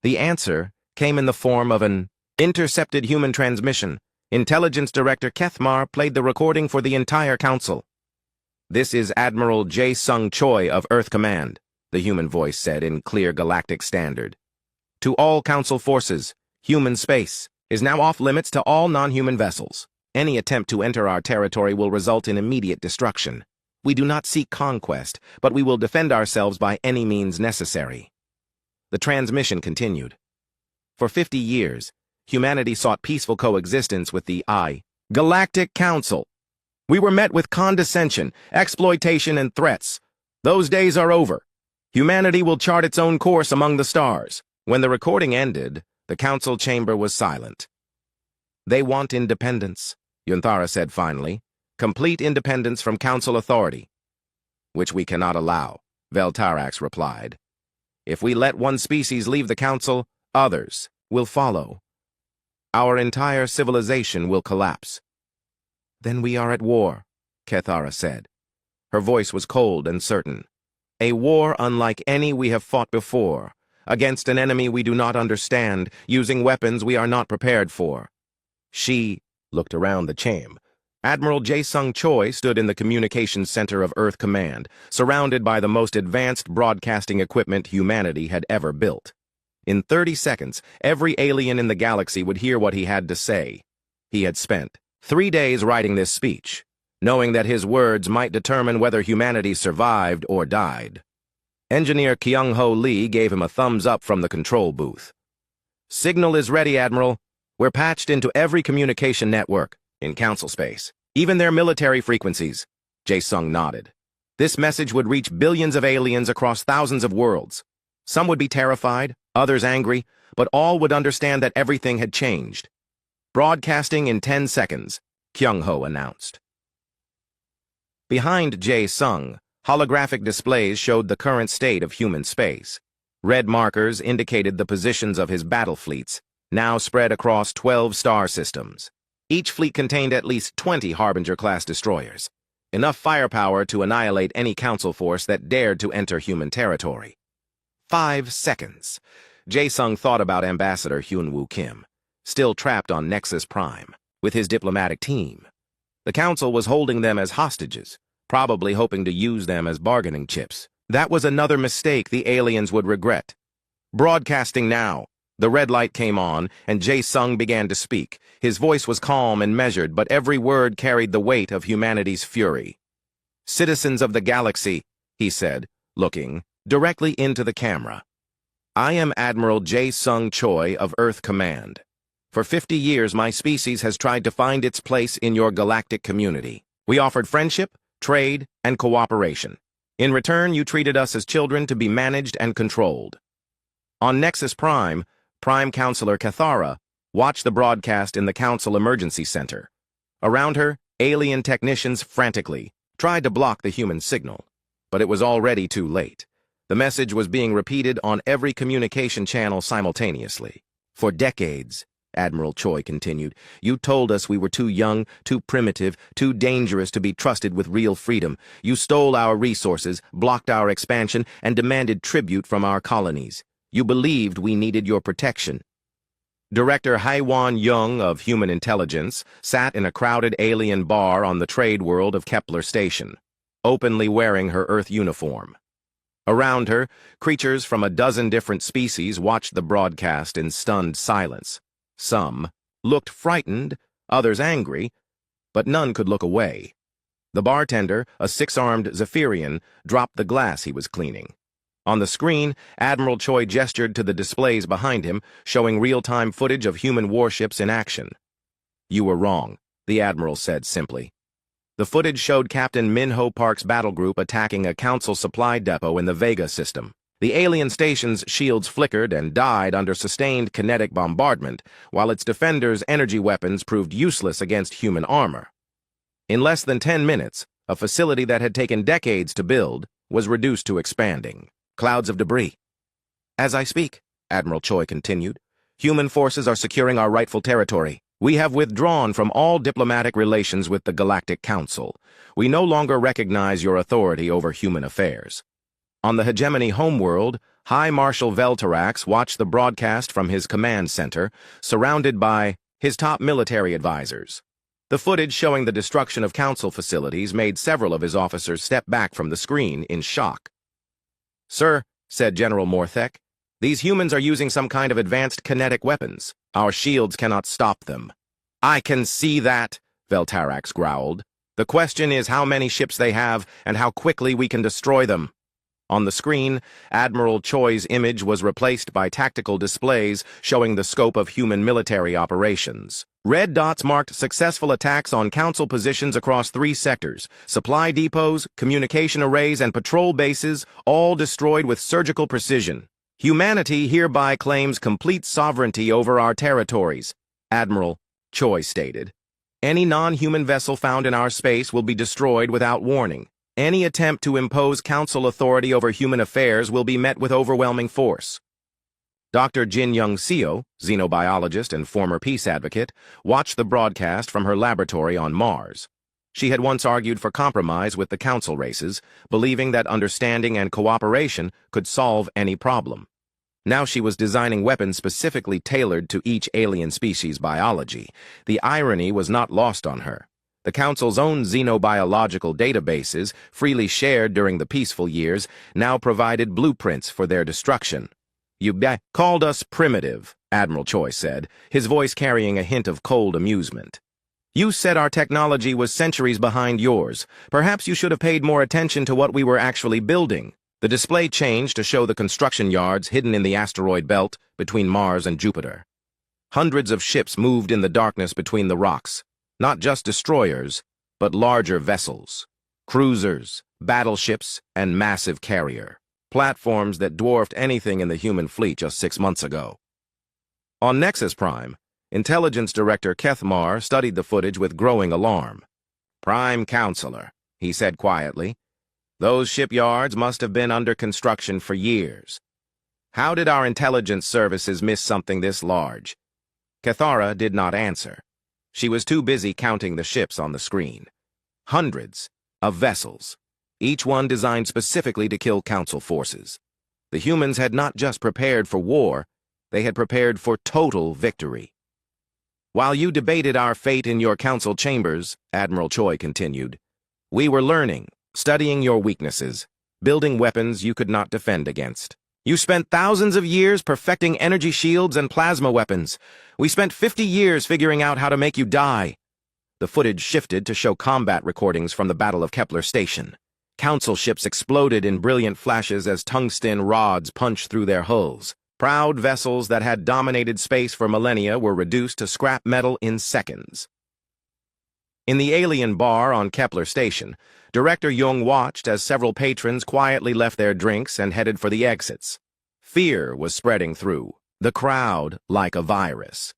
[SPEAKER 1] The answer came in the form of an intercepted human transmission. Intelligence Director Kethmar played the recording for the entire Council. "This is Admiral Jae Sung Choi of Earth Command," the human voice said in clear galactic standard. "To all Council forces, human space is now off limits to all non-human vessels. Any attempt to enter our territory will result in immediate destruction. We do not seek conquest, but we will defend ourselves by any means necessary." The transmission continued. "For 50 years, humanity sought peaceful coexistence with the Galactic Council. We were met with condescension, exploitation, and threats. Those days are over. Humanity will chart its own course among the stars." When the recording ended, the council chamber was silent. "They want independence," Yunthara said finally. Complete independence from Council authority. Which we cannot allow, Veltarax replied. If we let one species leave the Council, others will follow. Our entire civilization will collapse. Then we are at war, Kethara said. Her voice was cold and certain. A war unlike any we have fought before, against an enemy we do not understand, using weapons we are not prepared for. She looked around the chamber. Admiral Jae-sung Choi stood in the communications center of Earth Command, surrounded by the most advanced broadcasting equipment humanity had ever built. In 30 seconds, every alien in the galaxy would hear what he had to say. He had spent 3 days writing this speech, knowing that his words might determine whether humanity survived or died. Engineer Kyung-ho Lee gave him a thumbs up from the control booth. Signal is ready, Admiral. We're patched into every communication network in Council space, even their military frequencies. Jae-sung nodded. This message would reach billions of aliens across thousands of worlds. Some would be terrified, others angry, but all would understand that everything had changed. Broadcasting in 10 seconds, Kyung-ho announced. Behind Jae-sung, holographic displays showed the current state of human space. Red markers indicated the positions of his battle fleets, now spread across 12 star systems. Each fleet contained at least 20 Harbinger-class destroyers, enough firepower to annihilate any Council force that dared to enter human territory. 5 seconds. Jae-sung thought about Ambassador Hyun-woo Kim, still trapped on Nexus Prime, with his diplomatic team. The Council was holding them as hostages, probably hoping to use them as bargaining chips. That was another mistake the aliens would regret. Broadcasting now. The red light came on, and Jae-sung began to speak. His voice was calm and measured, but every word carried the weight of humanity's fury. Citizens of the galaxy, he said, looking directly into the camera. I am Admiral Jae-sung Choi of Earth Command. For 50 years, my species has tried to find its place in your galactic community. We offered friendship, trade, and cooperation. In return, you treated us as children to be managed and controlled. On Nexus Prime, Prime Counselor Kethara watched the broadcast in the Council Emergency Center. Around her, alien technicians frantically tried to block the human signal, but it was already too late. The message was being repeated on every communication channel simultaneously. For decades, Admiral Choi continued, you told us we were too young, too primitive, too dangerous to be trusted with real freedom. You stole our resources, blocked our expansion, and demanded tribute from our colonies. You believed we needed your protection. Director Haewon Young of Human Intelligence sat in a crowded alien bar on the trade world of Kepler Station, openly wearing her Earth uniform. Around her, creatures from a dozen different species watched the broadcast in stunned silence. Some looked frightened, others angry, but none could look away. The bartender, a 6-armed Zephyrian, dropped the glass he was cleaning. On the screen, Admiral Choi gestured to the displays behind him, showing real-time footage of human warships in action. You were wrong, the Admiral said simply. The footage showed Captain Minho Park's battle group attacking a Council supply depot in the Vega system. The alien station's shields flickered and died under sustained kinetic bombardment, while its defenders' energy weapons proved useless against human armor. In less than 10 minutes, a facility that had taken decades to build was reduced to expanding. Clouds of debris. As I speak, Admiral Choi continued, human forces are securing our rightful territory. We have withdrawn from all diplomatic relations with the Galactic Council. We no longer recognize your authority over human affairs. On the Hegemony homeworld, High Marshal Veltarax watched the broadcast from his command center, surrounded by his top military advisors. The footage showing the destruction of Council facilities made several of his officers step back from the screen in shock. Sir, said General Morthek, these humans are using some kind of advanced kinetic weapons. Our shields cannot stop them. I can see that, Veltarax growled. The question is how many ships they have and how quickly we can destroy them. On the screen, Admiral Choi's image was replaced by tactical displays showing the scope of human military operations. Red dots marked successful attacks on Council positions across 3 sectors, supply depots, communication arrays, and patrol bases, all destroyed with surgical precision. Humanity hereby claims complete sovereignty over our territories, Admiral Choi stated. Any non-human vessel found in our space will be destroyed without warning. Any attempt to impose council authority over human affairs will be met with overwhelming force. Dr. Jin Young Seo, xenobiologist and former peace advocate, watched the broadcast from her laboratory on Mars. She had once argued for compromise with the council races, believing that understanding and cooperation could solve any problem. Now she was designing weapons specifically tailored to each alien species' biology. The irony was not lost on her. The Council's own xenobiological databases, freely shared during the peaceful years, now provided blueprints for their destruction. "You called us primitive," Admiral Choi said, his voice carrying a hint of cold amusement. "You said our technology was centuries behind yours. Perhaps you should have paid more attention to what we were actually building." The display changed to show the construction yards hidden in the asteroid belt between Mars and Jupiter. Hundreds of ships moved in the darkness between the rocks, not just destroyers, but larger vessels, cruisers, battleships, and massive carrier platforms that dwarfed anything in the human fleet just 6 months ago. On Nexus Prime, Intelligence Director Keth Marr studied the footage with growing alarm. "Prime Counselor," he said quietly, "those shipyards must have been under construction for years. How did our intelligence services miss something this large?" Cathara did not answer. She was too busy counting the ships on the screen. Hundreds of vessels, each one designed specifically to kill Council forces. The humans had not just prepared for war, they had prepared for total victory. "While you debated our fate in your council chambers," Admiral Choi continued, "we were learning, studying your weaknesses, building weapons you could not defend against. You spent thousands of years perfecting energy shields and plasma weapons. We spent 50 years figuring out how to make you die." The footage shifted to show combat recordings from the Battle of Kepler Station. Council ships exploded in brilliant flashes as tungsten rods punched through their hulls. Proud vessels that had dominated space for millennia were reduced to scrap metal in seconds. In the alien bar on Kepler Station, Director Jung watched as several patrons quietly left their drinks and headed for the exits. Fear was spreading through the crowd like a virus.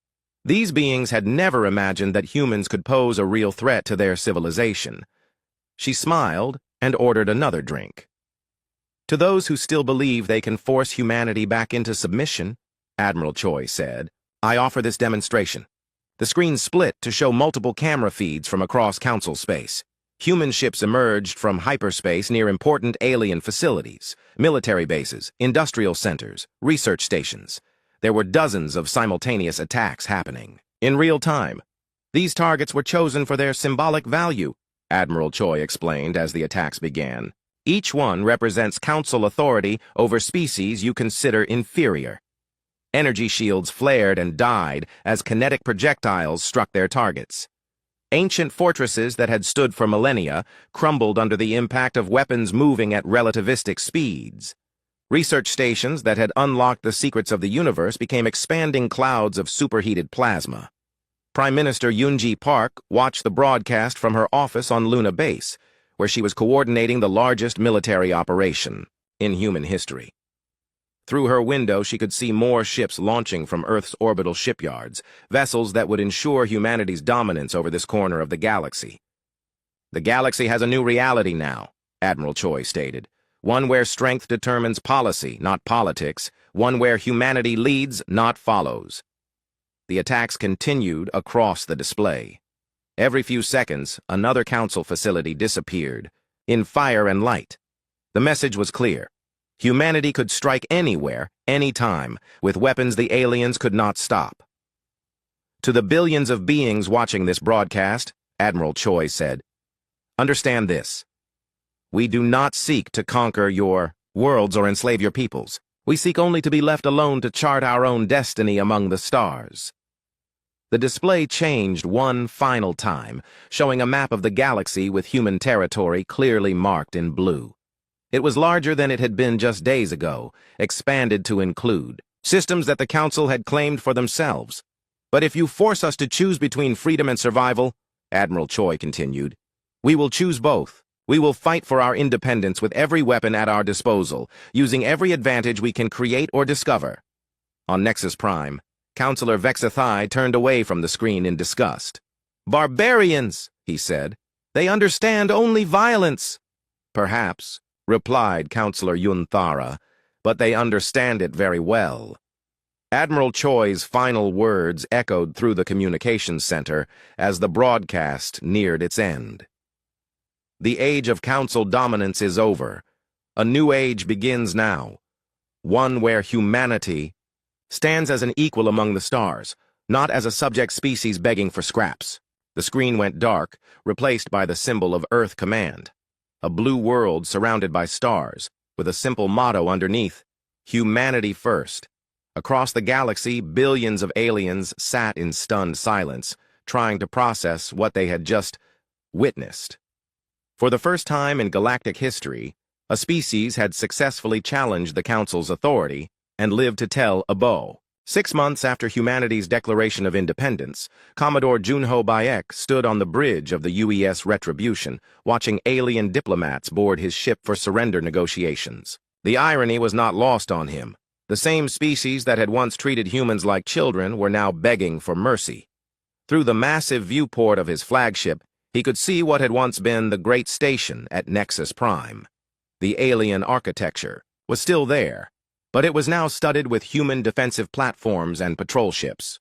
[SPEAKER 1] These beings had never imagined that humans could pose a real threat to their civilization. She smiled and ordered another drink. "To those who still believe they can force humanity back into submission," Admiral Choi said, "I offer this demonstration." The screen split to show multiple camera feeds from across Council space. Human ships emerged from hyperspace near important alien facilities, military bases, industrial centers, research stations. There were dozens of simultaneous attacks happening. In real time, these targets were chosen for their symbolic value, Admiral Choi explained as the attacks began. Each one represents Council authority over species you consider inferior. Energy shields flared and died as kinetic projectiles struck their targets. Ancient fortresses that had stood for millennia crumbled under the impact of weapons moving at relativistic speeds. Research stations that had unlocked the secrets of the universe became expanding clouds of superheated plasma. Prime Minister Yoon-ji Park watched the broadcast from her office on Luna Base, where she was coordinating the largest military operation in human history. Through her window, she could see more ships launching from Earth's orbital shipyards, vessels that would ensure humanity's dominance over this corner of the galaxy. "The galaxy has a new reality now," Admiral Choi stated. "One where strength determines policy, not politics. One where humanity leads, not follows." The attacks continued across the display. Every few seconds, another Council facility disappeared, in fire and light. The message was clear. Humanity could strike anywhere, anytime, with weapons the aliens could not stop. To the billions of beings watching this broadcast, Admiral Choi said, "Understand this. We do not seek to conquer your worlds or enslave your peoples. We seek only to be left alone to chart our own destiny among the stars." The display changed one final time, showing a map of the galaxy with human territory clearly marked in blue. It was larger than it had been just days ago, expanded to include systems that the Council had claimed for themselves. "But if you force us to choose between freedom and survival," Admiral Choi continued, "we will choose both. We will fight for our independence with every weapon at our disposal, using every advantage we can create or discover." On Nexus Prime, Counselor Vexathai turned away from the screen in disgust. "Barbarians," he said. "They understand only violence." "Perhaps," replied Counselor Yunthara, "but they understand it very well." Admiral Choi's final words echoed through the communications center as the broadcast neared its end. The age of council dominance is over. A new age begins now, one where humanity stands as an equal among the stars, not as a subject species begging for scraps. The screen went dark, replaced by the symbol of Earth Command, a blue world surrounded by stars, with a simple motto underneath: Humanity First. Across the galaxy, billions of aliens sat in stunned silence, trying to process what they had just witnessed. For the first time in galactic history, a species had successfully challenged the Council's authority and lived to tell a beau. 6 months after humanity's declaration of independence, Commodore Junho Bayek stood on the bridge of the UES Retribution, watching alien diplomats board his ship for surrender negotiations. The irony was not lost on him. The same species that had once treated humans like children were now begging for mercy. Through the massive viewport of his flagship, he could see what had once been the great station at Nexus Prime. The alien architecture was still there, but it was now studded with human defensive platforms and patrol ships.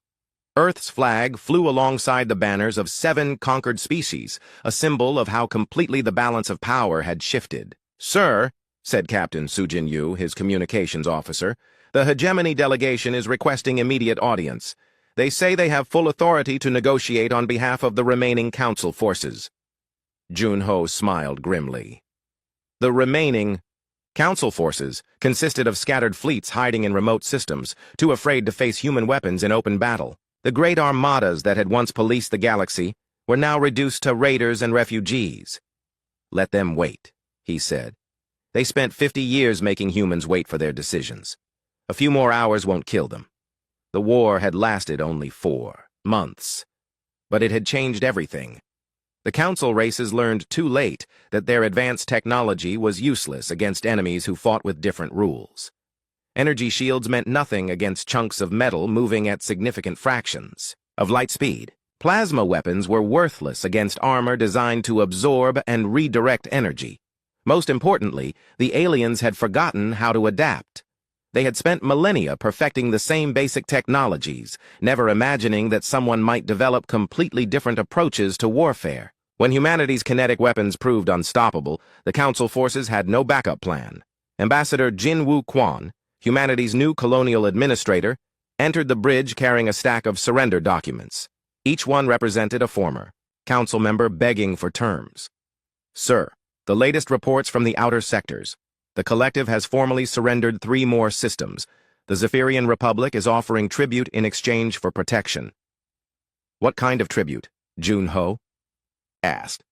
[SPEAKER 1] Earth's flag flew alongside the banners of 7 conquered species, a symbol of how completely the balance of power had shifted. "Sir," said Captain Sujin Yu, his communications officer, "the hegemony delegation is requesting immediate audience. They say they have full authority to negotiate on behalf of the remaining council forces." Junho smiled grimly. The remaining council forces consisted of scattered fleets hiding in remote systems, too afraid to face human weapons in open battle. The great armadas that had once policed the galaxy were now reduced to raiders and refugees. "Let them wait," he said. "They spent 50 years making humans wait for their decisions. A few more hours won't kill them." The war had lasted only 4 months, but it had changed everything. The council races learned too late that their advanced technology was useless against enemies who fought with different rules. Energy shields meant nothing against chunks of metal moving at significant fractions of light speed. Plasma weapons were worthless against armor designed to absorb and redirect energy. Most importantly, the aliens had forgotten how to adapt. They had spent millennia perfecting the same basic technologies, never imagining that someone might develop completely different approaches to warfare. When humanity's kinetic weapons proved unstoppable, the Council forces had no backup plan. Ambassador Jin Woo Quan, humanity's new colonial administrator, entered the bridge carrying a stack of surrender documents. Each one represented a former council member begging for terms. "Sir, the latest reports from the outer sectors. The collective has formally surrendered 3 more systems. The Zephyrian Republic is offering tribute in exchange for protection." "What kind of tribute?" Junho asked.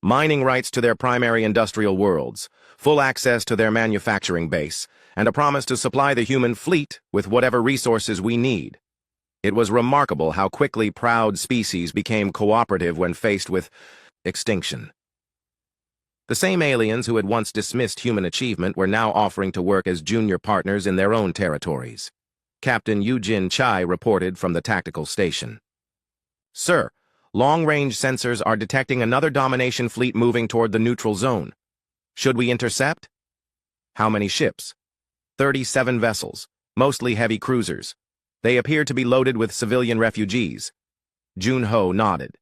[SPEAKER 1] "Mining rights to their primary industrial worlds, full access to their manufacturing base, and a promise to supply the human fleet with whatever resources we need." It was remarkable how quickly proud species became cooperative when faced with extinction. The same aliens who had once dismissed human achievement were now offering to work as junior partners in their own territories. Captain Eugene Chai reported from the tactical station. "Sir, long-range sensors are detecting another domination fleet moving toward the neutral zone. Should we intercept?" "How many ships?" 37 vessels, mostly heavy cruisers. They appear to be loaded with civilian refugees." Junho nodded.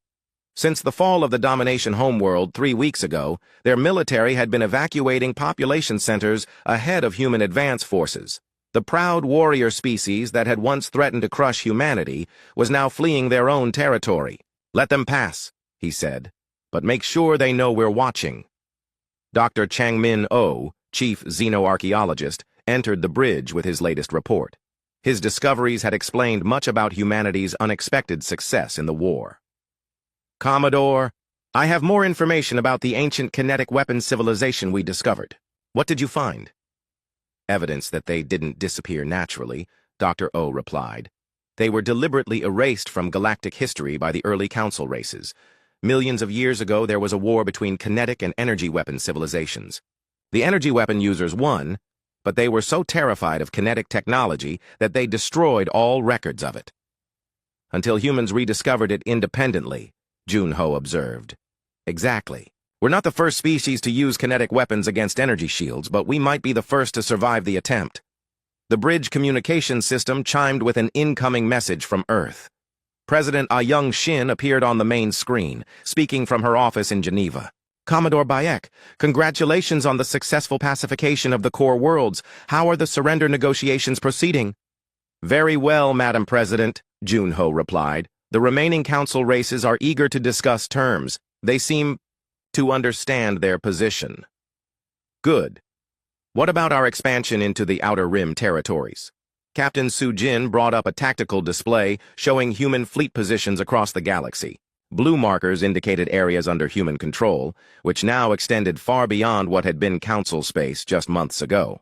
[SPEAKER 1] Since the fall of the domination homeworld 3 weeks ago, their military had been evacuating population centers ahead of human advance forces. The proud warrior species that had once threatened to crush humanity was now fleeing their own territory. "Let them pass," he said, "but make sure they know we're watching." Dr. Changmin Oh, chief xenoarchaeologist, entered the bridge with his latest report. His discoveries had explained much about humanity's unexpected success in the war. "Commodore, I have more information about the ancient kinetic weapons civilization we discovered. What did you find?" "Evidence that they didn't disappear naturally," Dr. O replied. "They were deliberately erased from galactic history by the early council races. Millions of years ago, there was a war between kinetic and energy weapon civilizations. The energy weapon users won, but they were so terrified of kinetic technology that they destroyed all records of it. Until humans rediscovered it independently, Junho observed. Exactly. We're not the first species to use kinetic weapons against energy shields, but we might be the first to survive the attempt. The bridge communication system chimed with an incoming message from Earth. President Ah Shin appeared on the main screen, speaking from her office in Geneva. Commodore Bayek, congratulations on the successful pacification of the core worlds. How are the surrender negotiations proceeding? Very well, Madam President, Junho replied. The remaining council races are eager to discuss terms. They seem to understand their position. Good. What about our expansion into the Outer Rim territories? Captain Sujin brought up a tactical display showing human fleet positions across the galaxy. Blue markers indicated areas under human control, which now extended far beyond what had been Council space just months ago.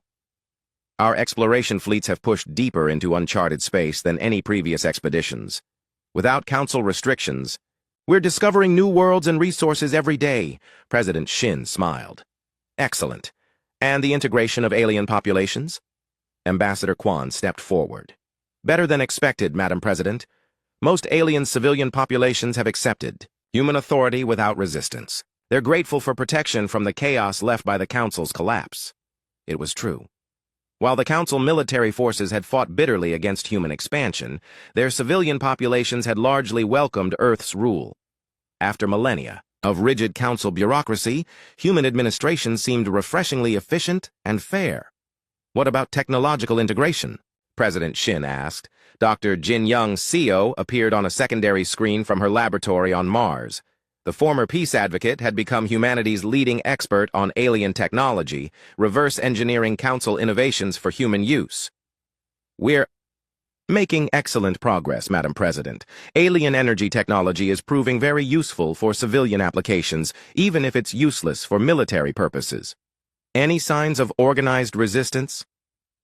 [SPEAKER 1] Our exploration fleets have pushed deeper into uncharted space than any previous expeditions. Without Council restrictions, we're discovering new worlds and resources every day, President Shin smiled. Excellent. And the integration of alien populations? Ambassador Quan stepped forward. Better than expected, Madam President. Most alien civilian populations have accepted human authority without resistance. They're grateful for protection from the chaos left by the Council's collapse. It was true. While the Council military forces had fought bitterly against human expansion, their civilian populations had largely welcomed Earth's rule. After millennia of rigid Council bureaucracy, human administration seemed refreshingly efficient and fair. What about technological integration? President Shin asked. Dr. Jin Young Seo appeared on a secondary screen from her laboratory on Mars. The former peace advocate had become humanity's leading expert on alien technology, reverse engineering Council innovations for human use. We're making excellent progress, Madam President. Alien energy technology is proving very useful for civilian applications, even if it's useless for military purposes. Any signs of organized resistance?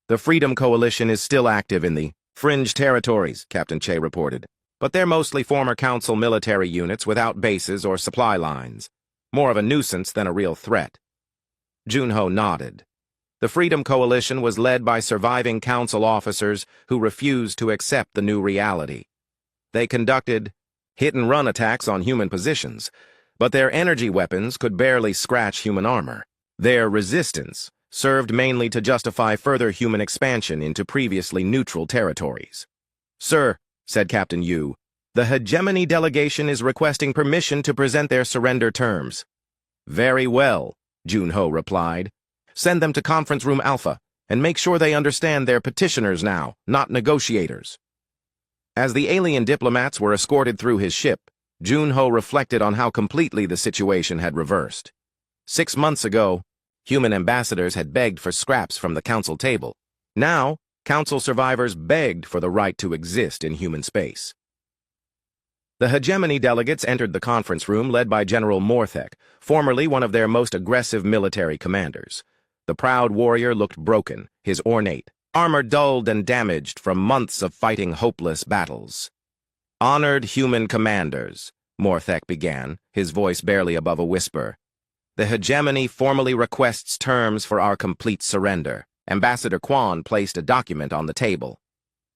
[SPEAKER 1] The Freedom Coalition is still active in the fringe territories, Captain Che reported. But they're mostly former Council military units without bases or supply lines. More of a nuisance than a real threat. Junho nodded. The Freedom Coalition was led by surviving Council officers who refused to accept the new reality. They conducted hit-and-run attacks on human positions, but their energy weapons could barely scratch human armor. Their resistance served mainly to justify further human expansion into previously neutral territories. Sir, said Captain Yu, the hegemony delegation is requesting permission to present their surrender terms. Very well, Junho replied. Send them to Conference Room Alpha, and make sure they understand they're petitioners now, not negotiators. As the alien diplomats were escorted through his ship, Junho reflected on how completely the situation had reversed. 6 months ago, human ambassadors had begged for scraps from the Council table. Now, Council survivors begged for the right to exist in human space. The hegemony delegates entered the conference room led by General Morthek, formerly one of their most aggressive military commanders. The proud warrior looked broken, his ornate armor dulled and damaged from months of fighting hopeless battles. Honored human commanders, Morthek began, his voice barely above a whisper. The hegemony formally requests terms for our complete surrender. Ambassador Quan placed a document on the table.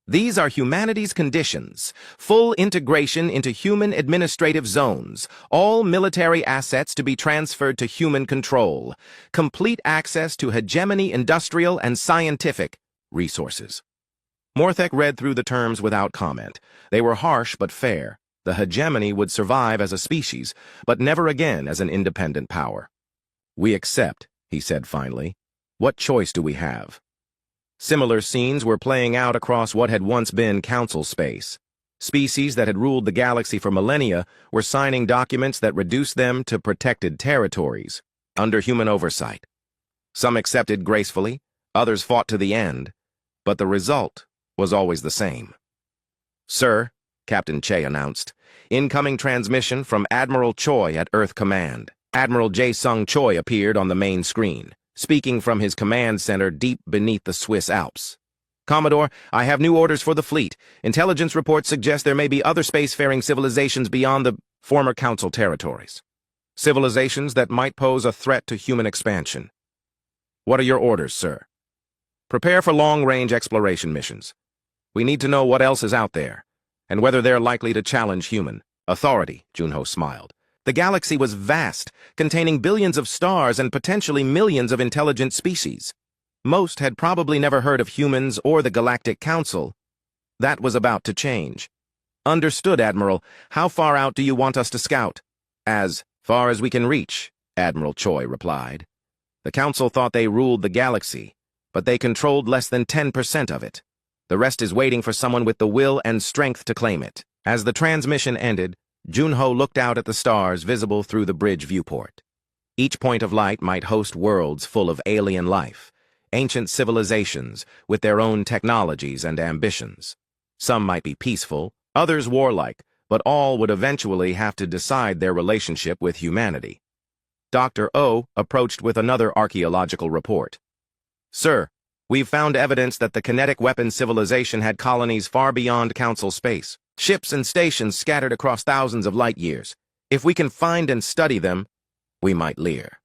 [SPEAKER 1] These are humanity's conditions: full integration into human administrative zones, all military assets to be transferred to human control, complete access to hegemony industrial and scientific resources. Morthek read through the terms without comment. They were harsh but fair. The hegemony would survive as a species, but never again as an independent power. We accept, he said finally. What choice do we have? Similar scenes were playing out across what had once been Council space. Species that had ruled the galaxy for millennia were signing documents that reduced them to protected territories, under human oversight. Some accepted gracefully, others fought to the end, but the result was always the same. Sir, Captain Che announced, incoming transmission from Admiral Choi at Earth Command. Admiral Jae-sung Choi appeared on the main screen, speaking from his command center deep beneath the Swiss Alps. Commodore, I have new orders for the fleet. Intelligence reports suggest there may be other spacefaring civilizations beyond the former Council territories. Civilizations that might pose a threat to human expansion. What are your orders, sir? Prepare for long-range exploration missions. We need to know what else is out there, and whether they're likely to challenge human Authority, Junho smiled. The galaxy was vast, containing billions of stars and potentially millions of intelligent species. Most had probably never heard of humans or the Galactic Council. That was about to change. Understood, Admiral. How far out do you want us to scout? As far as we can reach, Admiral Choi replied. The Council thought they ruled the galaxy, but they controlled less than 10% of it. The rest is waiting for someone with the will and strength to claim it. As the transmission ended, Junho looked out at the stars visible through the bridge viewport. Each point of light might host worlds full of alien life, ancient civilizations with their own technologies and ambitions. Some might be peaceful, others warlike, but all would eventually have to decide their relationship with humanity. Dr. O approached with another archaeological report. Sir, we've found evidence that the kinetic weapon civilization had colonies far beyond Council space. Ships and stations scattered across thousands of light years. If we can find and study them, we might leer.